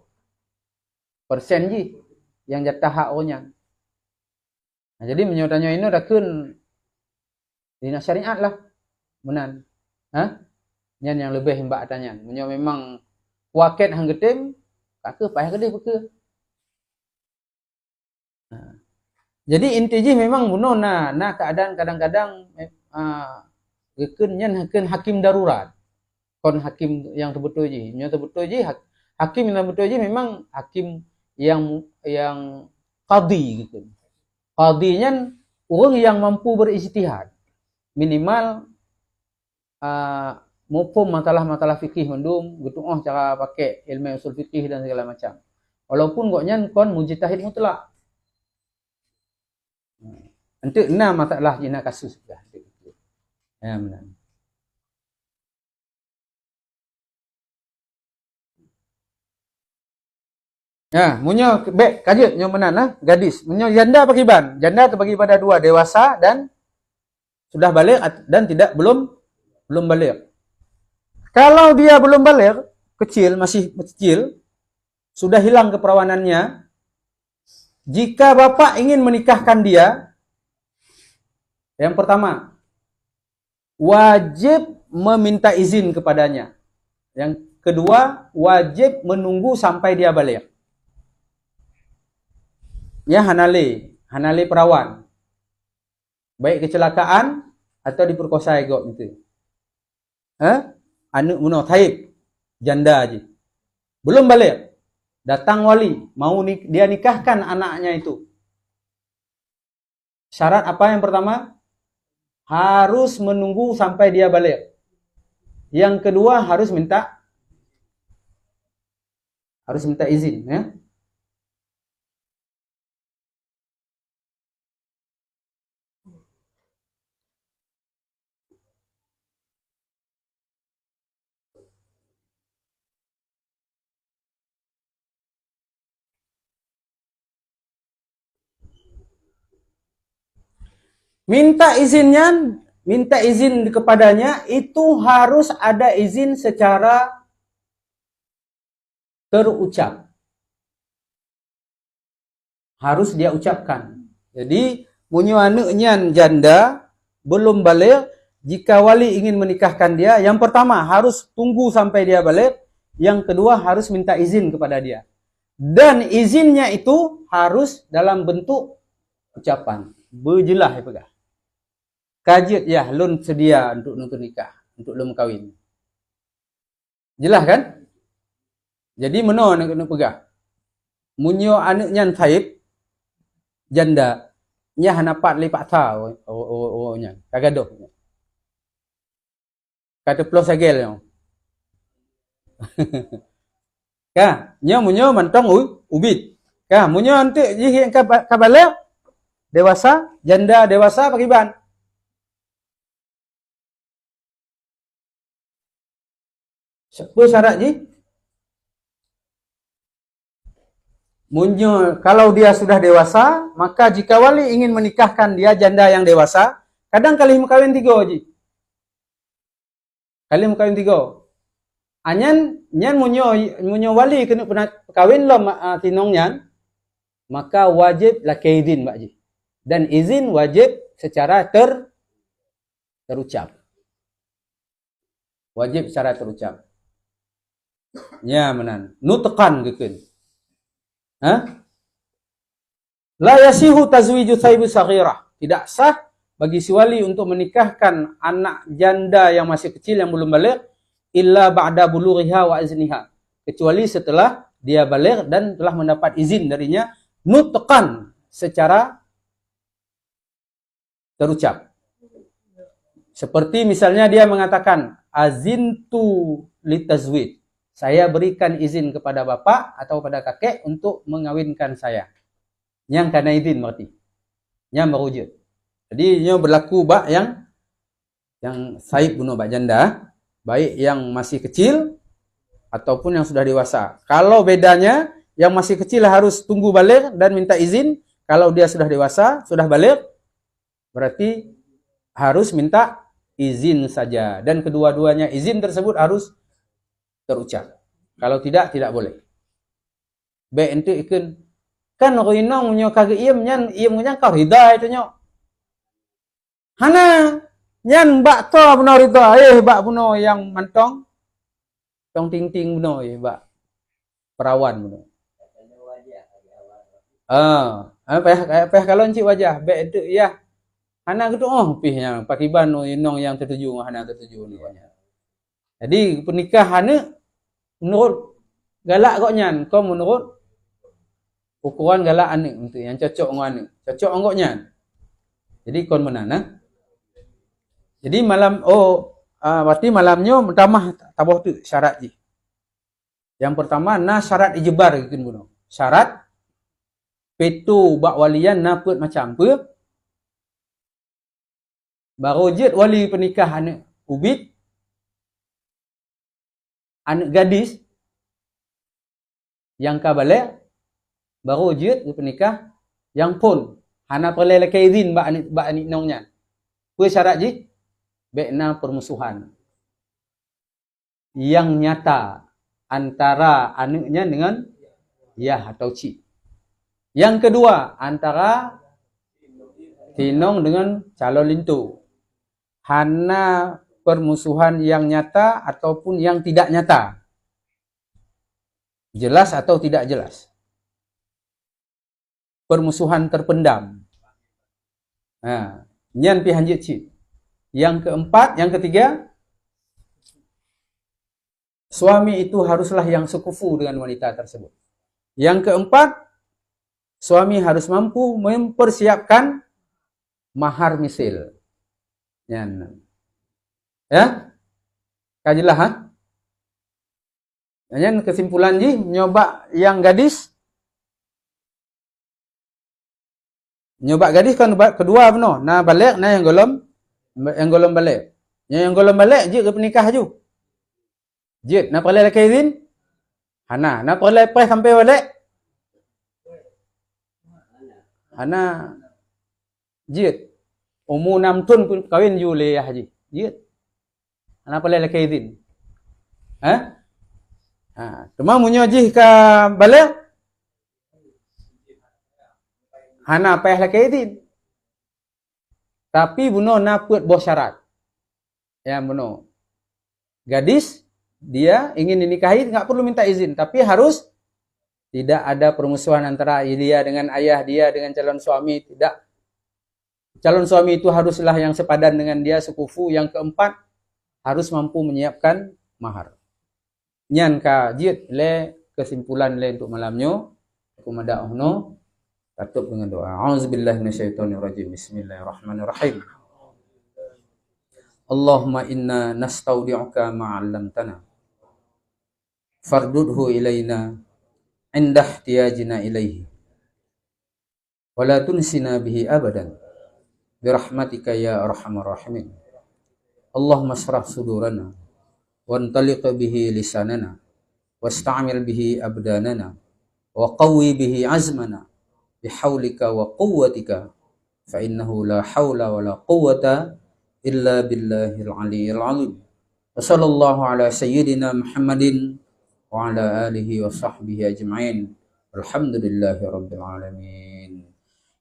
persen je yang jatah hak orangnya. Jadi menyotanya ini dakun dinas syariat lah. Menan. Nyan yang lebih mbak tanya. Menyo memang kuaket hang getem kakek payah gede peke. Jadi intinya memang bunuh keadaan kadang-kadang gekeun hakim darurat. Kon hakim yang terbetul je, hakim yang terbetul je memang hakim yang qadhi gitu. Qadhinya orang yang mampu berijtihad. Minimal mufhum masalah-masalah fikih mendum, gitu cara pakai ilmu usul fikih dan segala macam. Walaupun goknya kon mujtahid mutlak. Untuk masalah jina kasus dah. Ya benar. Ya, munyo baik kajut nyo menana gadis. Munyo janda apa kiban? Janda terbagi pada dua, dewasa dan sudah balik dan belum balik. Kalau dia belum balik, kecil, masih kecil, sudah hilang keperawanannya, jika bapak ingin menikahkan dia, yang pertama, wajib meminta izin kepadanya. Yang kedua, wajib menunggu sampai dia balik. Ya, hanale perawan. Baik kecelakaan atau diperkosa gitu. Anak muno taib, janda aja. Belum balik. Datang wali, mau dia nikahkan anaknya itu. Syarat apa yang pertama? Harus menunggu sampai dia balik. Yang kedua harus minta izin, ya. Minta izin kepadanya itu harus ada izin secara terucap. Harus dia ucapkan. Jadi, munyo anaknya janda belum balik, jika wali ingin menikahkan dia, yang pertama harus tunggu sampai dia balik, yang kedua harus minta izin kepada dia. Dan izinnya itu harus dalam bentuk ucapan. Berjelas ya pegang. Kajiat ya, lun sedia untuk nikah, untuk lun kawin. Jelas kan? Jadi mana nak kena pegang? Munyo anaknya taib, janda, nya hanapat lipat ta nya, kagadoh. Kata plus sagel yang. Ka, nya munyo mantong ubit. Ka, munyo ante jihi kabale dewasa, janda dewasa pakiban. Apa syarat ji? Munyo, kalau dia sudah dewasa, maka jika wali ingin menikahkan dia janda yang dewasa, kadang kali mukawin 3 ji. Kali mukawin 3. Anyan munyo wali kena pernah kawin lo tinong nyan, maka wajib laki izin Pak Ji. Dan izin wajib secara terucap. Wajib secara terucap. Ya menan, nutqan gekeun. La yasihu tazwiju thayyibi saghirah. Tidak sah bagi si wali untuk menikahkan anak janda yang masih kecil yang belum balik illa ba'da bulughiha wa izniha. Kecuali setelah dia balik dan telah mendapat izin darinya nutqan secara terucap. Seperti misalnya dia mengatakan azintu litazwij. Saya berikan izin kepada bapak atau pada kakek untuk mengawinkan saya. Yang karena izin berarti. Yang merujud. Jadi ini berlaku bak yang saib bunuh bak janda, baik yang masih kecil ataupun yang sudah dewasa. Kalau bedanya yang masih kecil harus tunggu balik dan minta izin, kalau dia sudah dewasa, sudah balik, berarti harus minta izin saja. Dan kedua-duanya izin tersebut harus terucap. Kalau tidak boleh. Baik ente ikun kan rinong nyo kage iem nyan kau rida itu nyo. Hana nyan bak to beno rida bak beno yang mantong tong ting ting beno bak perawan beno. Apa kalau encik wajah baik ente ya. Hana gitu pihnya pakiban inong yang tertuju hana tertuju ni. Jadi pernikahan menurut galak koknya, kau menurut ukuran galak ane untuk yang cocok dengan ane, cocok enggaknya. Jadi kau menana. Jadi malam berarti malamnya tambah tu syarat ji. Yang pertama syarat ijbar gitu buno. Syarat petu bak walian naput macam apa? Baru jet wali pernikahan ubit anak gadis yang kabale baru wujud penikah yang pun hana perlu laki izin bak anik nongnya. Apa syarat ji? Bekna permusuhan. yang nyata antara anaknya dengan yah atau ci. Yang kedua, antara tinong dengan calon lintu. Hana permusuhan yang nyata ataupun yang tidak nyata. Jelas atau tidak jelas. Permusuhan terpendam. Nah, nyan pi hanjit ci. Yang keempat, yang ketiga, suami itu haruslah yang sekufu dengan wanita tersebut. Yang keempat, suami harus mampu mempersiapkan mahar misil. Ya? Kajilah, ha? Yan kesimpulan ji, nyoba yang gadis. Nyoba gadis kan kedua benar. Nah balik, nah yang golom balik. Yang golom balik, je ke penikah ju. Je, nak perlu laki izin? Hana, nak perlu lepas sampai balik? Hana, je. Umur 6 tahun pun kahwin ju le haji. Je. Hana perlu laki izin. Cuma munyo ji ke balik? Hana payah laki izin. Tapi buno nak buat bos syarat. Ya buno. Gadis dia ingin dinikahi enggak perlu minta izin, tapi harus tidak ada permusuhan antara dia dengan ayah, dia dengan calon suami, tidak. Calon suami itu haruslah yang sepadan dengan dia, sekufu. Yang keempat, harus mampu menyiapkan mahar. Nyan ka jit le kesimpulan le untuk malamnya. Aku mada'uhno tutup dengan doa. A'udzubillahi minasyaitonirrajim. Bismillahirrahmanirrahim. Allahumma inna nastaudi'uka ma 'allamtana fardudhu ilaina inda ihtiyajina ilaihi wa la tunsina bihi abadan birahmatika ya arhamar rahimin. Allahumma shrah sudurana wantaliq bihi lisanana wasta'mil bihi abdanana wa qawwi bihi azmana bihaulika wa quwwatika fa innahu la haula wa la quwwata illa billahil aliyyil azim. Wa sallallahu ala sayyidina Muhammadin wa ala alihi wa sahbihi ajma'in. Alhamdulillahi rabbil alamin.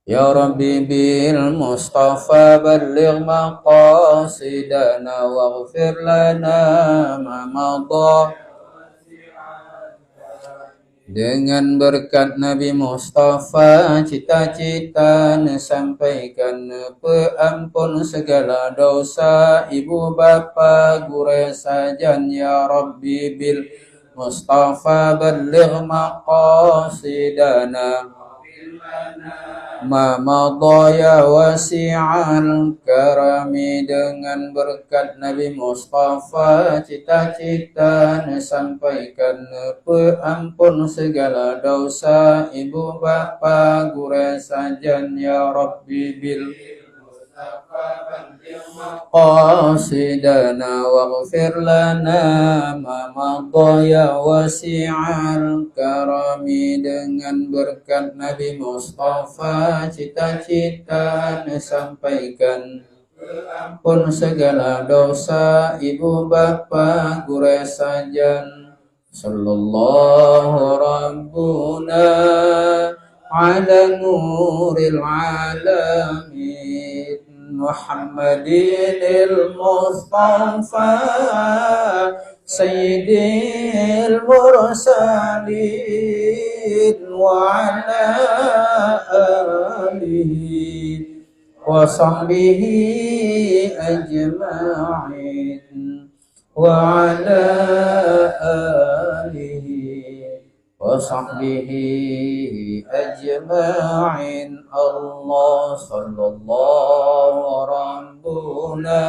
Ya Rabbi bil Mustafa balligh maqasidana waghfir lana ma madha. Dengan berkat Nabi Mustafa, cita-cita sampaikan peampun segala dosa ibu bapa guru sajan. Ya Rabbi bil Mustafa balligh maqasidana ma madaya wasi'al karami. Dengan berkat Nabi Mustafa, cita-cita sampaikan peampun segala dosa ibu bapa guru sajan. Ya Rabbi bil qasidana waghfir lana ma madaya wasi'al karami. Dengan berkat Nabi Mustafa, cita-cita sampaikan ampun segala dosa ibu bapa guru sajan. Sallallahu rabbuna ala nuril alamin Muhammadinil Mustafa sayyidil mursalin wa ala alihi wa sahbihi ajma'in wa ala alihi wa sahbihi ajma'in. Allah sallallahu rabbuna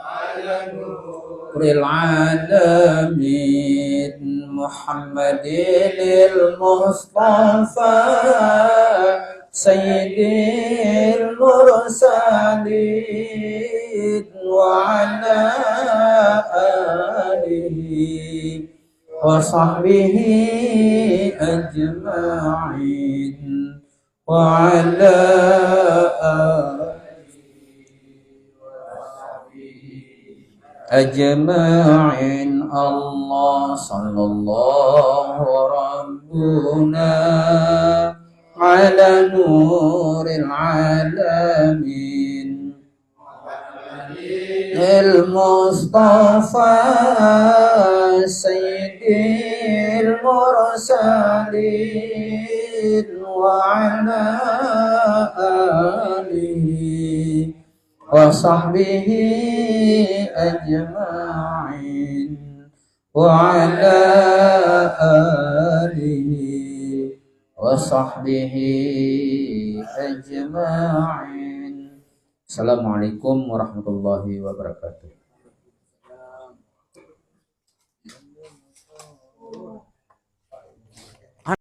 ala nuril alamin Muhammadinil Mustafa sayyidil mursalin wa ala alihi wa sahbihi ajma'in wa ala alihi wa sahbihi أجمعين الله صلى الله ربنا على نور العالمين المصطفى سيد المرسلين وعلى آله وصحبه أجمعين وعلى آله وصحبه أجمعين. Assalamualaikum warahmatullahi wabarakatuh.